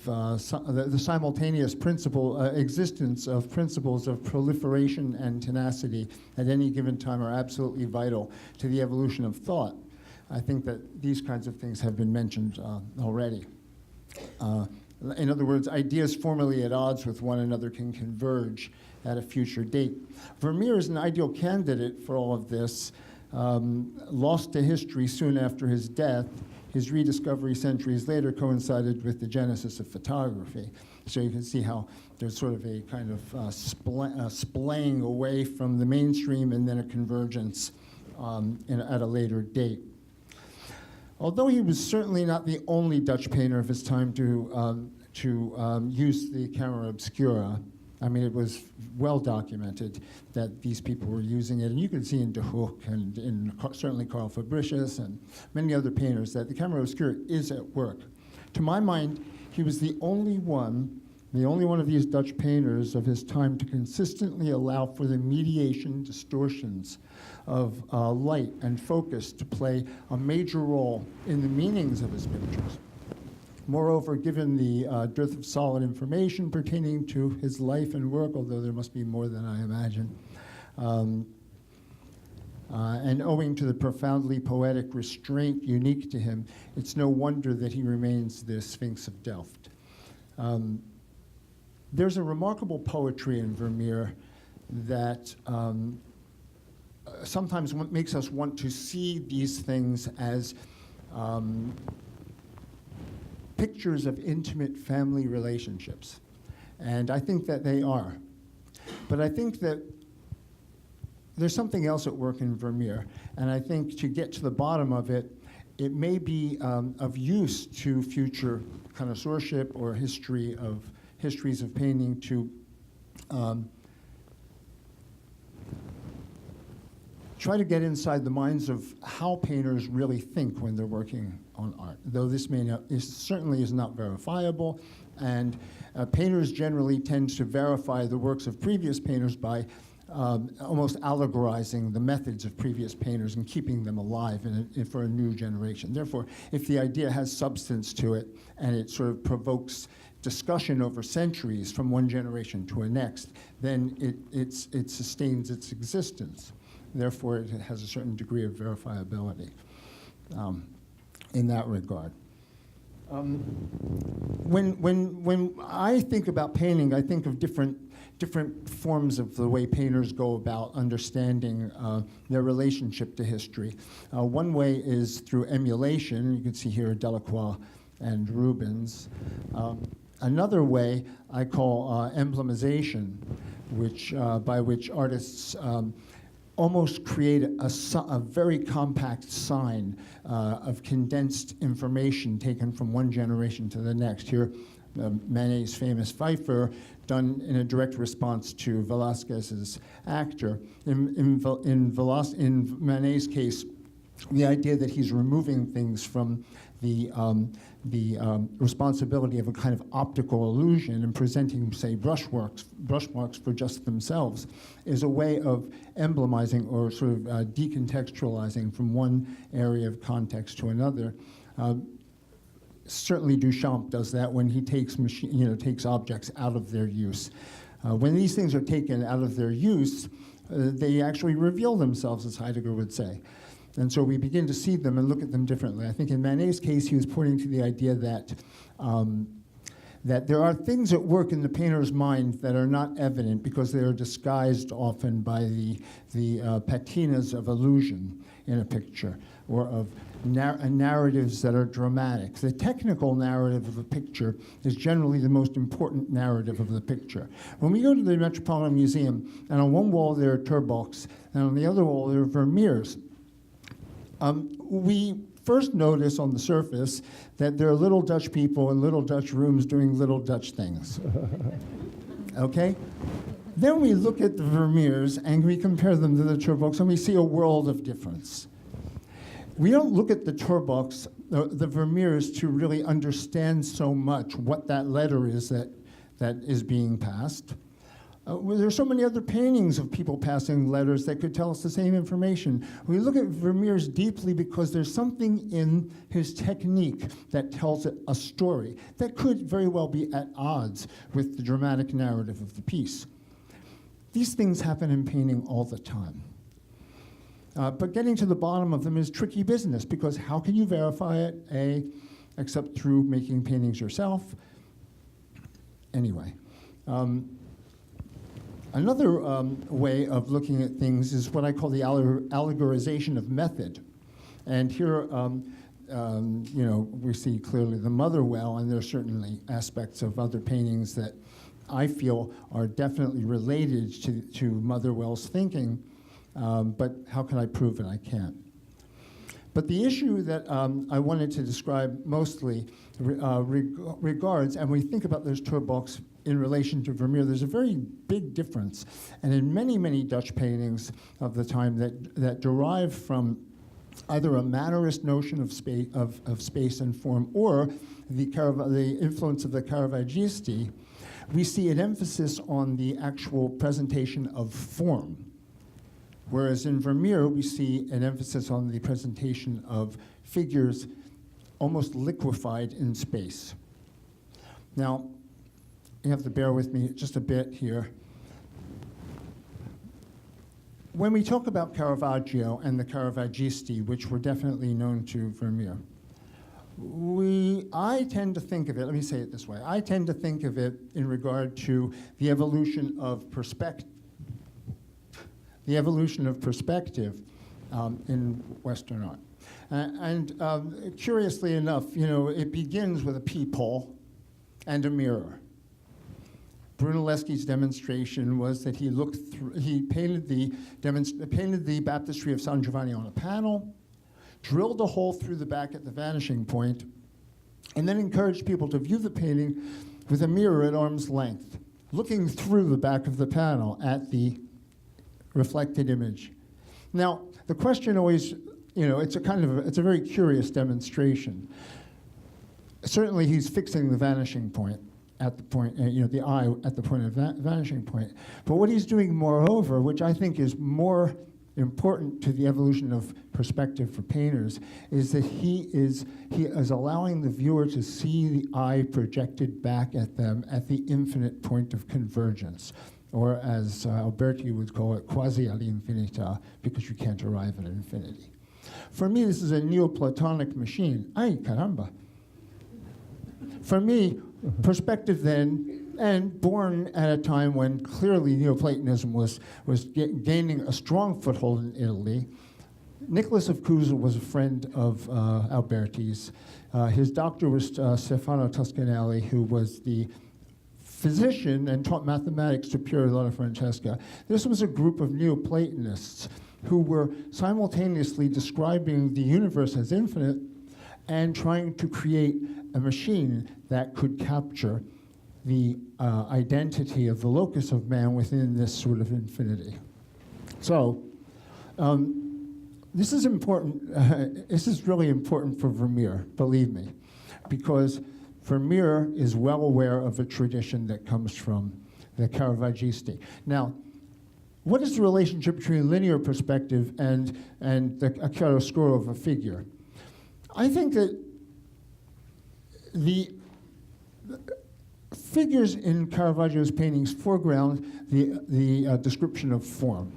the simultaneous existence of principles of proliferation and tenacity at any given time are absolutely vital to the evolution of thought. I think that these kinds of things have been mentioned already. In other words, ideas formerly at odds with one another can converge at a future date. Vermeer is an ideal candidate for all of this. Lost to history soon after his death, his rediscovery centuries later coincided with the genesis of photography. So you can see how there's sort of a kind of splaying away from the mainstream and then a convergence at a later date. Although he was certainly not the only Dutch painter of his time to use the camera obscura, I mean, it was well documented that these people were using it, and you can see in De Hoek and in certainly Carl Fabricius and many other painters that the camera obscura is at work. To my mind, he was the only one of these Dutch painters of his time to consistently allow for the mediation distortions of light and focus to play a major role in the meanings of his pictures. Moreover, given the dearth of solid information pertaining to his life and work, although there must be more than I imagine, and owing to the profoundly poetic restraint unique to him, it's no wonder that he remains the Sphinx of Delft. There's a remarkable poetry in Vermeer that sometimes makes us want to see these things as pictures of intimate family relationships. And I think that they are. But I think that there's something else at work in Vermeer. And I think to get to the bottom of it, it may be of use to future connoisseurship or histories of painting to try to get inside the minds of how painters really think when they're working on art, though this certainly is not verifiable, and painters generally tend to verify the works of previous painters by almost allegorizing the methods of previous painters and keeping them alive for a new generation. Therefore, if the idea has substance to it and it sort of provokes discussion over centuries from one generation to a next, then it sustains its existence. Therefore, it has a certain degree of verifiability in that regard. When I think about painting, I think of different forms of the way painters go about understanding their relationship to history. One way is through emulation. You can see here Delacroix and Rubens. Another way I call emblemization, by which artists almost create a very compact sign of condensed information taken from one generation to the next. Here, Manet's famous Pfeiffer, done in a direct response to Velázquez's Actor. In Manet's case, the idea that he's removing things from the responsibility of a kind of optical illusion and presenting, say, brushmarks for just themselves is a way of emblemizing or sort of decontextualizing from one area of context to another. Certainly Duchamp does that when he takes objects out of their use. When these things are taken out of their use, they actually reveal themselves, as Heidegger would say. And so we begin to see them and look at them differently. I think in Manet's case, he was pointing to the idea that that there are things at work in the painter's mind that are not evident because they are disguised often by the patinas of illusion in a picture or of narratives that are dramatic. The technical narrative of a picture is generally the most important narrative of the picture. When we go to the Metropolitan Museum, and on one wall there are Turbachs, and on the other wall there are Vermeers, we first notice on the surface that there are little Dutch people in little Dutch rooms doing little Dutch things. Okay? Then we look at the Vermeers and we compare them to the Turbachs and we see a world of difference. We don't look at the Turbachs the Vermeers to really understand so much what that letter is that is being passed. Well, there are so many other paintings of people passing letters that could tell us the same information. We look at Vermeer's deeply because there's something in his technique that tells it a story that could very well be at odds with the dramatic narrative of the piece. These things happen in painting all the time. But getting to the bottom of them is tricky business, because how can you verify it, except through making paintings yourself? Anyway. Another way of looking at things is what I call the allegorization of method. And here, we see clearly the mother well, and there are certainly aspects of other paintings that I feel are definitely related to Motherwell's thinking, but how can I prove it? I can't. But the issue that I wanted to describe mostly regards, and we think about those Turbocks in relation to Vermeer, there's a very big difference. And in many, many Dutch paintings of the time that derive from either a Mannerist notion of space and form or the influence of the Caravaggisti, we see an emphasis on the actual presentation of form. Whereas in Vermeer, we see an emphasis on the presentation of figures almost liquefied in space. Now, you have to bear with me just a bit here. When we talk about Caravaggio and the Caravaggisti, which were definitely known to Vermeer, I tend to think of it, let me say it this way, I tend to think of it in regard to the evolution of perspective in Western art. Curiously enough, it begins with a peephole and a mirror. Brunelleschi's demonstration was that he painted the baptistry of San Giovanni on a panel, drilled a hole through the back at the vanishing point, and then encouraged people to view the painting with a mirror at arm's length, looking through the back of the panel at the reflected image. Now, the question always, it's a very curious demonstration. Certainly, he's fixing the vanishing point at the point, the eye at the point of vanishing point. But what he's doing, moreover, which I think is more important to the evolution of perspective for painters, is that he is allowing the viewer to see the eye projected back at them at the infinite point of convergence, or as Alberti would call it, quasi all'infinità, because you can't arrive at infinity. For me, this is a Neoplatonic machine. Ay, caramba. For me, perspective then, and born at a time when clearly Neoplatonism was gaining a strong foothold in Italy. Nicholas of Cusa was a friend of Alberti's. His doctor was Stefano Toscanelli, who was the physician and taught mathematics to Piero della Francesca. This was a group of Neoplatonists who were simultaneously describing the universe as infinite and trying to create a machine that could capture the identity of the locus of man within this sort of infinity. So, this is important. This is really important for Vermeer, believe me, because Vermeer is well aware of a tradition that comes from the Caravaggisti. Now, what is the relationship between linear perspective and a chiaroscuro of a figure? I think that the figures in Caravaggio's paintings foreground the description of form.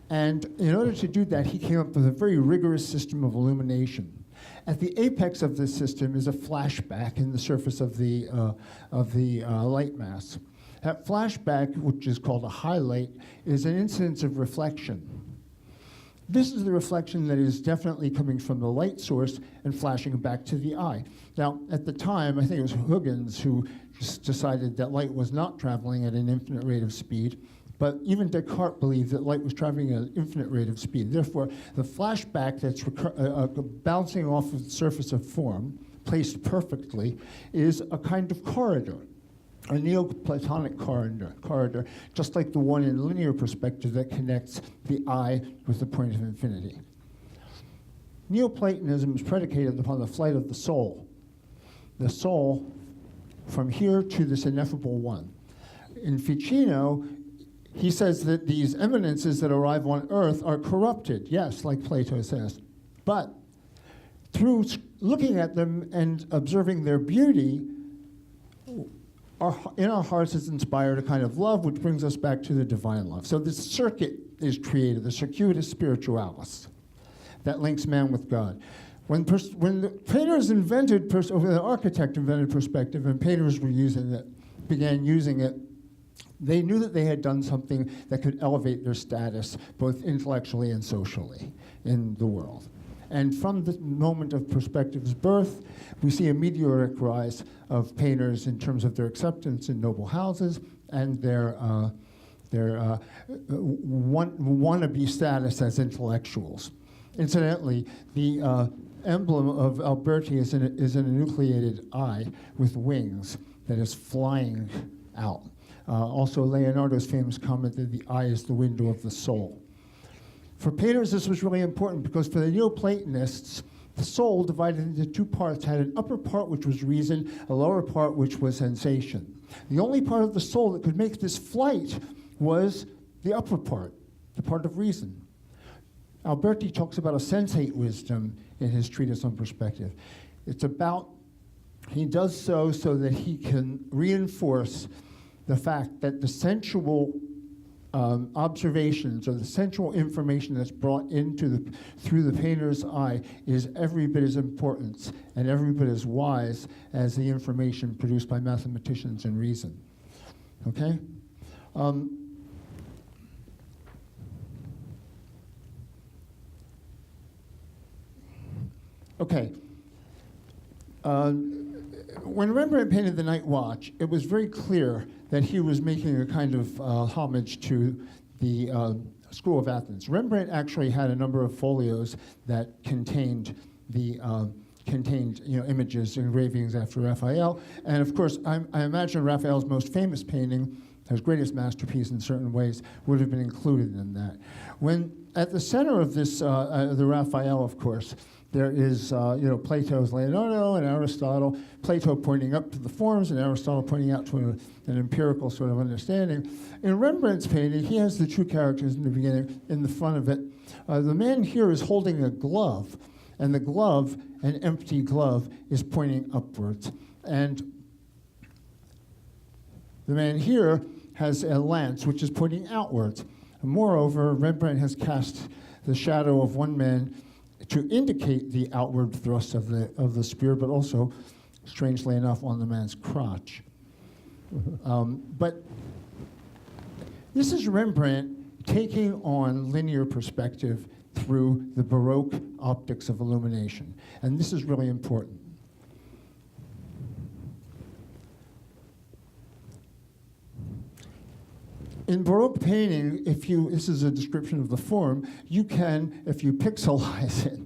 And in order to do that, he came up with a very rigorous system of illumination. At the apex of this system is a flashback in the surface of the light mass. That flashback, which is called a highlight, is an incidence of reflection. This is the reflection that is definitely coming from the light source and flashing back to the eye. Now, at the time, I think it was Huygens who just decided that light was not traveling at an infinite rate of speed, but even Descartes believed that light was traveling at an infinite rate of speed. Therefore, the flashback that's bouncing off of the surface of form, placed perfectly, is a kind of corridor. A Neoplatonic corridor, just like the one in linear perspective that connects the eye with the point of infinity. Neoplatonism is predicated upon the flight of the soul from here to this ineffable one. In Ficino, he says that these eminences that arrive on earth are corrupted, yes, like Plato says. But through looking at them and observing their beauty, in our hearts is inspired a kind of love which brings us back to the divine love. So this circuit is created, the circuitous spiritualis, that links man with God. When the painters invented, the architect invented perspective, and painters were began using it, they knew that they had done something that could elevate their status, both intellectually and socially, in the world. And from the moment of perspective's birth, we see a meteoric rise of painters in terms of their acceptance in noble houses and their wannabe status as intellectuals. Incidentally, the emblem of Alberti is an enucleated eye with wings that is flying out. Also, Leonardo's famous comment that the eye is the window of the soul. For painters, this was really important because for the Neoplatonists, the soul divided into two parts had an upper part which was reason, a lower part which was sensation. The only part of the soul that could make this flight was the upper part, the part of reason. Alberti talks about a sensate wisdom in his treatise on perspective. It's about, he does so that he can reinforce the fact that the sensual observations or the sensual information that's brought through the painter's eye is every bit as important and every bit as wise as the information produced by mathematicians and reason. Okay? Okay. When Rembrandt painted The Night Watch, it was very clear that he was making a kind of homage to the School of Athens. Rembrandt actually had a number of folios that contained images, engravings after Raphael. And of course, I imagine Raphael's most famous painting, his greatest masterpiece in certain ways, would have been included in that. When at the center of this, the Raphael, of course, there is, Plato's Leonardo and Aristotle, Plato pointing up to the forms and Aristotle pointing out to an empirical sort of understanding. In Rembrandt's painting, he has the two characters in the beginning, in the front of it. The man here is holding a glove, and the glove, an empty glove, is pointing upwards. And the man here has a lance, which is pointing outwards. And moreover, Rembrandt has cast the shadow of one man to indicate the outward thrust of the spear, but also, strangely enough, on the man's crotch. But this is Rembrandt taking on linear perspective through the Baroque optics of illumination. And this is really important. In Baroque painting, this is a description of the form, you can, if you pixelize it,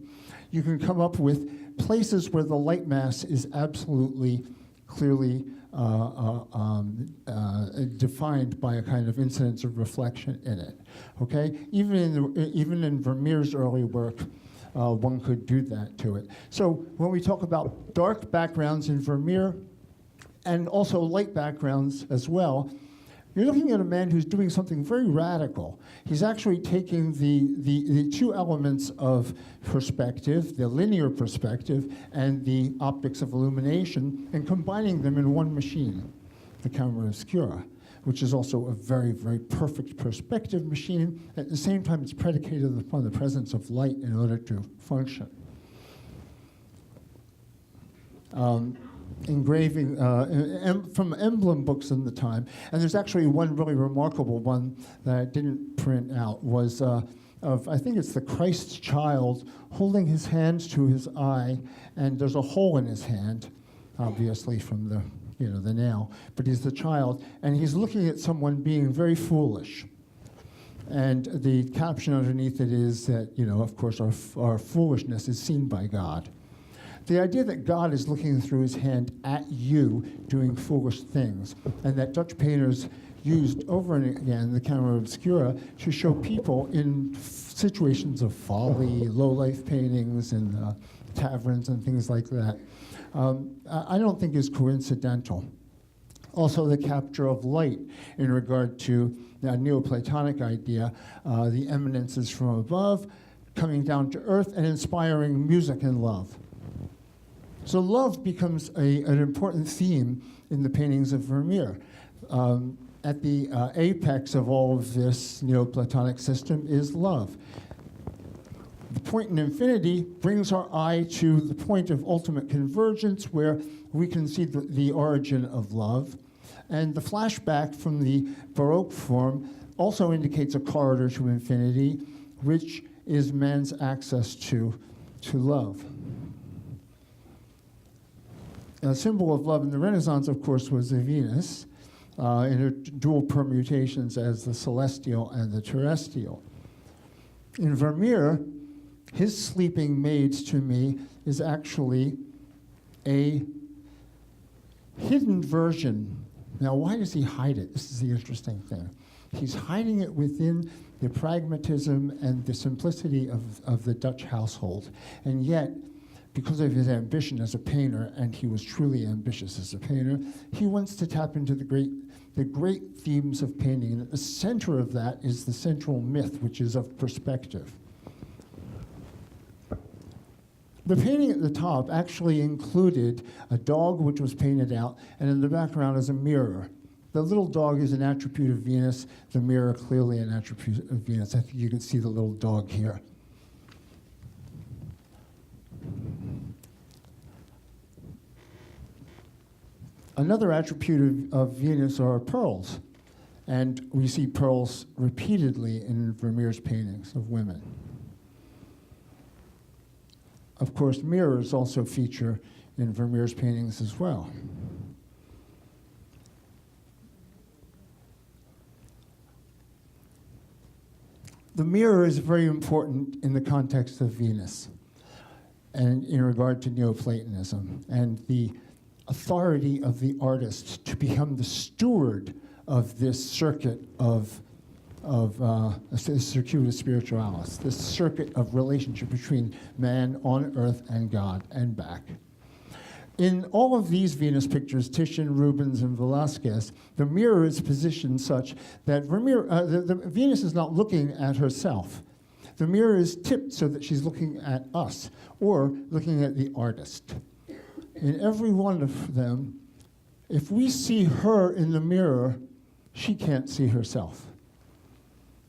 you can come up with places where the light mass is absolutely clearly defined by a kind of incidence of reflection in it. Okay, even in Vermeer's early work, one could do that to it. So when we talk about dark backgrounds in Vermeer, and also light backgrounds as well, you're looking at a man who's doing something very radical. He's actually taking the two elements of perspective, the linear perspective and the optics of illumination, and combining them in one machine, the camera oscura, which is also a very, very perfect perspective machine. At the same time, it's predicated upon the presence of light in order to function. Engraving from emblem books in the time, and there's actually one really remarkable one that I didn't print out, was of, I think it's the Christ child holding his hands to his eye, and there's a hole in his hand, obviously from the nail, but he's the child, and he's looking at someone being very foolish. And the caption underneath it is that, of course, our foolishness is seen by God. The idea that God is looking through his hand at you doing foolish things, and that Dutch painters used over and again, the camera obscura, to show people in situations of folly, low-life paintings and taverns and things like that. I don't think is coincidental. Also, the capture of light in regard to the Neoplatonic idea, the eminences from above, coming down to earth, and inspiring music and love. So love becomes an important theme in the paintings of Vermeer. At the apex of all of this Neoplatonic system is love. The point in infinity brings our eye to the point of ultimate convergence, where we can see the origin of love. And the flashback from the Baroque form also indicates a corridor to infinity, which is man's access to love. A symbol of love in the Renaissance, of course, was the Venus, in her dual permutations as the celestial and the terrestrial. In Vermeer, his sleeping maid, to me, is actually a hidden version. Now, why does he hide it? This is the interesting thing. He's hiding it within the pragmatism and the simplicity of the Dutch household. And yet, because of his ambition as a painter, and he was truly ambitious as a painter, he wants to tap into the great themes of painting. And at the center of that is the central myth, which is of perspective. The painting at the top actually included a dog which was painted out, and in the background is a mirror. The little dog is an attribute of Venus, the mirror clearly an attribute of Venus. I think you can see the little dog here. Another attribute of Venus are pearls, and we see pearls repeatedly in Vermeer's paintings of women. Of course, mirrors also feature in Vermeer's paintings as well. The mirror is very important in the context of Venus and in regard to Neoplatonism and the authority of the artist to become the steward of this circuit of circuitous spiritualis, this circuit of relationship between man on earth and God and back. In all of these Venus pictures, Titian, Rubens, and Velázquez, the mirror is positioned such that Vermeer, the Venus is not looking at herself. The mirror is tipped so that she's looking at us or looking at the artist. In every one of them, if we see her in the mirror, she can't see herself.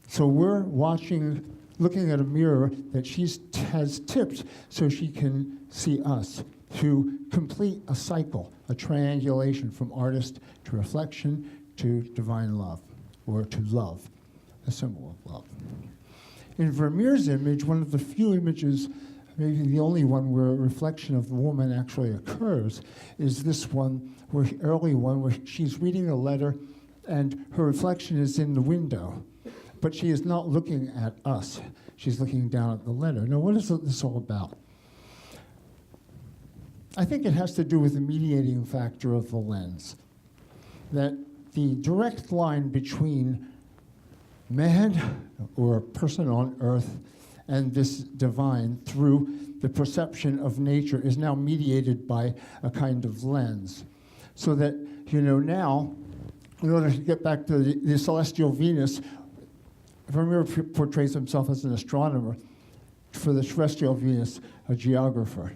So we're looking at a mirror that she has tipped so she can see us, to complete a cycle, a triangulation from artist to reflection to divine love, or to love, a symbol of love. In Vermeer's image, one of the few images, maybe the only one where a reflection of the woman actually occurs, is this one, early one, where she's reading a letter and her reflection is in the window, but she is not looking at us. She's looking down at the letter. Now, what is this all about? I think it has to do with the mediating factor of the lens, that the direct line between man or a person on earth and this divine through the perception of nature is now mediated by a kind of lens. So that, now, in order to get back to the celestial Venus, Vermeer portrays himself as an astronomer, for the terrestrial Venus, a geographer.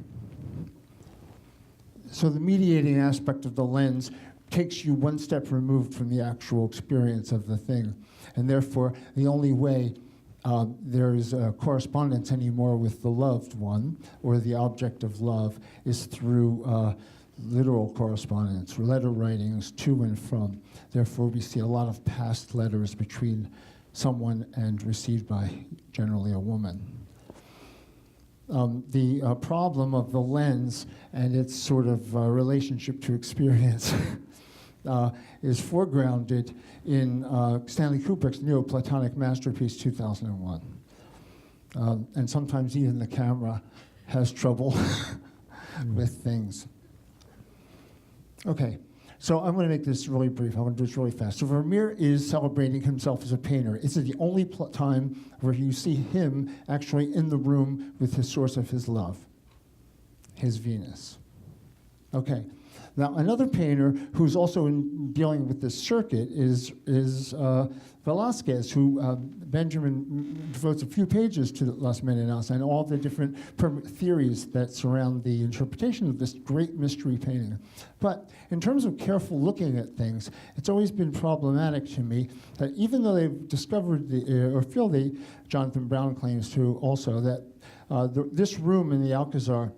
So the mediating aspect of the lens takes you one step removed from the actual experience of the thing. And therefore, the only way there is a correspondence anymore with the loved one, or the object of love, is through literal correspondence, letter writings to and from. Therefore, we see a lot of past letters between someone and received by generally a woman. The problem of the lens and its sort of relationship to experience is foregrounded in Stanley Kubrick's Neoplatonic masterpiece, 2001. And sometimes even the camera has trouble with things. Okay, So I'm going to make this really brief. I want to do this really fast. So Vermeer is celebrating himself as a painter. This is the only time where you see him actually in the room with his source of his love, his Venus. Okay. Now, another painter who's also dealing with this circuit is Velázquez, who Benjamin devotes a few pages to Las Meninas and all the different theories that surround the interpretation of this great mystery painting. But in terms of careful looking at things, it's always been problematic to me that even though they've discovered, Jonathan Brown claims to also, that this room in the Alcazar,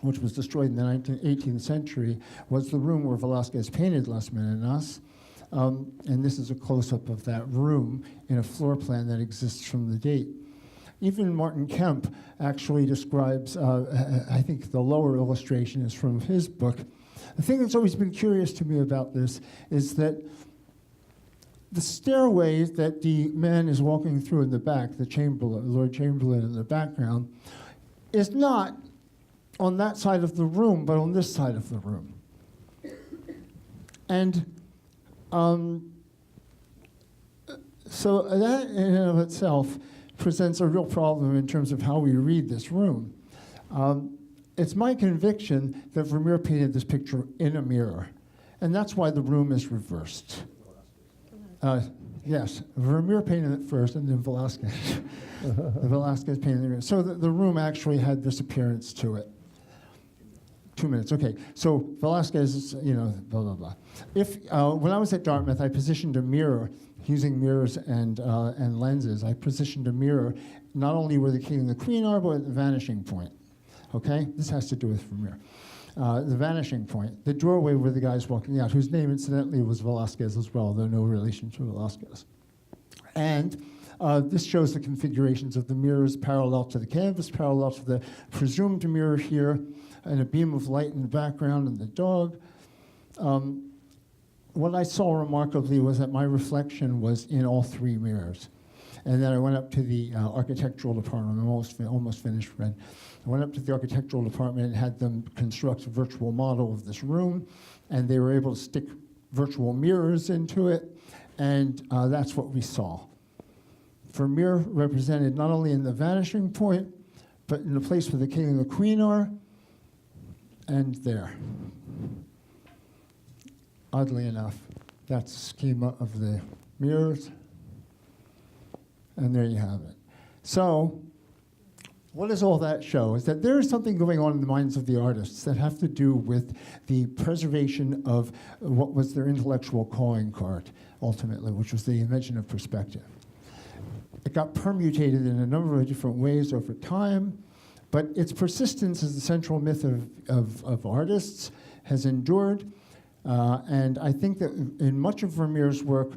which was destroyed in the 18th century, was the room where Velázquez painted Las Meninas. And this is a close-up of that room in a floor plan that exists from the date. Even Martin Kemp actually describes, I think the lower illustration is from his book. The thing that's always been curious to me about this is that the stairway that the man is walking through in the back, the Chamberlain, Lord Chamberlain in the background, is not on that side of the room, but on this side of the room. And so that in and of itself presents a real problem in terms of how we read this room. It's my conviction that Vermeer painted this picture in a mirror, and that's why the room is reversed. Yes, Vermeer painted it first, and then Velázquez. Velázquez painted it. So the room actually had this appearance to it. 2 minutes, okay. So Velázquez is, blah, blah, blah. When I was at Dartmouth, I positioned a mirror, using mirrors and lenses. I positioned a mirror not only where the king and the queen are, but at the vanishing point, okay? This has to do with Vermeer. The vanishing point, the doorway where the guy's walking out, whose name, incidentally, was Velázquez as well, though no relation to Velázquez. And this shows the configurations of the mirrors parallel to the canvas, parallel to the presumed mirror here, and a beam of light in the background and the dog. What I saw remarkably was that my reflection was in all three mirrors. And then I went up to the architectural department. I'm almost finished, Fred. I went up to the architectural department and had them construct a virtual model of this room, and they were able to stick virtual mirrors into it, and that's what we saw. Vermeer represented not only in the vanishing point, but in the place where the king and the queen are, and there. Oddly enough, that's a schema of the mirrors, and there you have it. So, what does all that show? Is that there is something going on in the minds of the artists that have to do with the preservation of what was their intellectual calling card, ultimately, which was the invention of perspective. It got permutated in a number of different ways over time, but its persistence as the central myth of artists has endured. And I think that in much of Vermeer's work,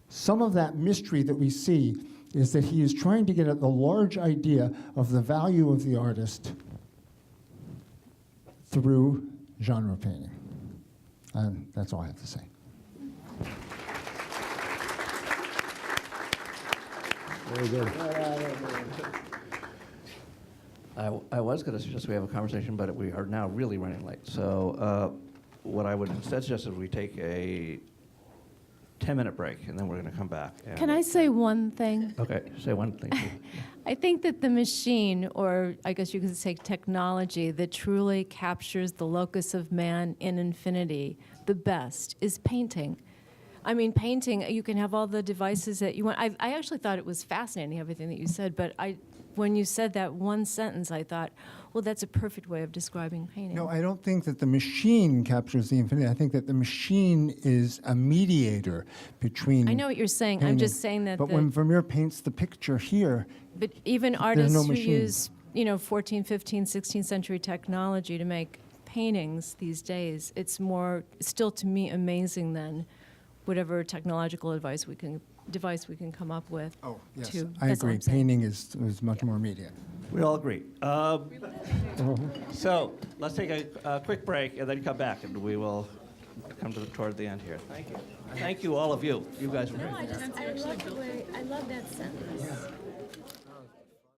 some of that mystery that we see is that he is trying to get at the large idea of the value of the artist through genre painting. And that's all I have to say. Very good. I was going to suggest we have a conversation, but we are now really running late. So what I would instead suggest is we take a 10-minute break, and then we're going to come back. Can I say one thing? Okay, say one thing. I think that the machine, or I guess you could say technology, that truly captures the locus of man in infinity the best is painting. I mean, painting, you can have all the devices that you want. I actually thought it was fascinating, everything that you said, but when you said that one sentence, I thought, well, that's a perfect way of describing painting. No, I don't think that the machine captures the infinity. I think that the machine is a mediator between I know what you're saying. painting. I'm just saying that. But when Vermeer paints the picture here, But even artists no who machine. use, 14th, 15th, 16th century technology to make paintings these days, it's still to me amazing than whatever technological device we can come up with. oh, yes, to, I that's all agree. I'm saying. Painting is much more immediate. We all agree. So let's take a quick break and then come back, and we will come toward the end here. Thank you. Thank you, all of you. You guys were great. I love that sentence.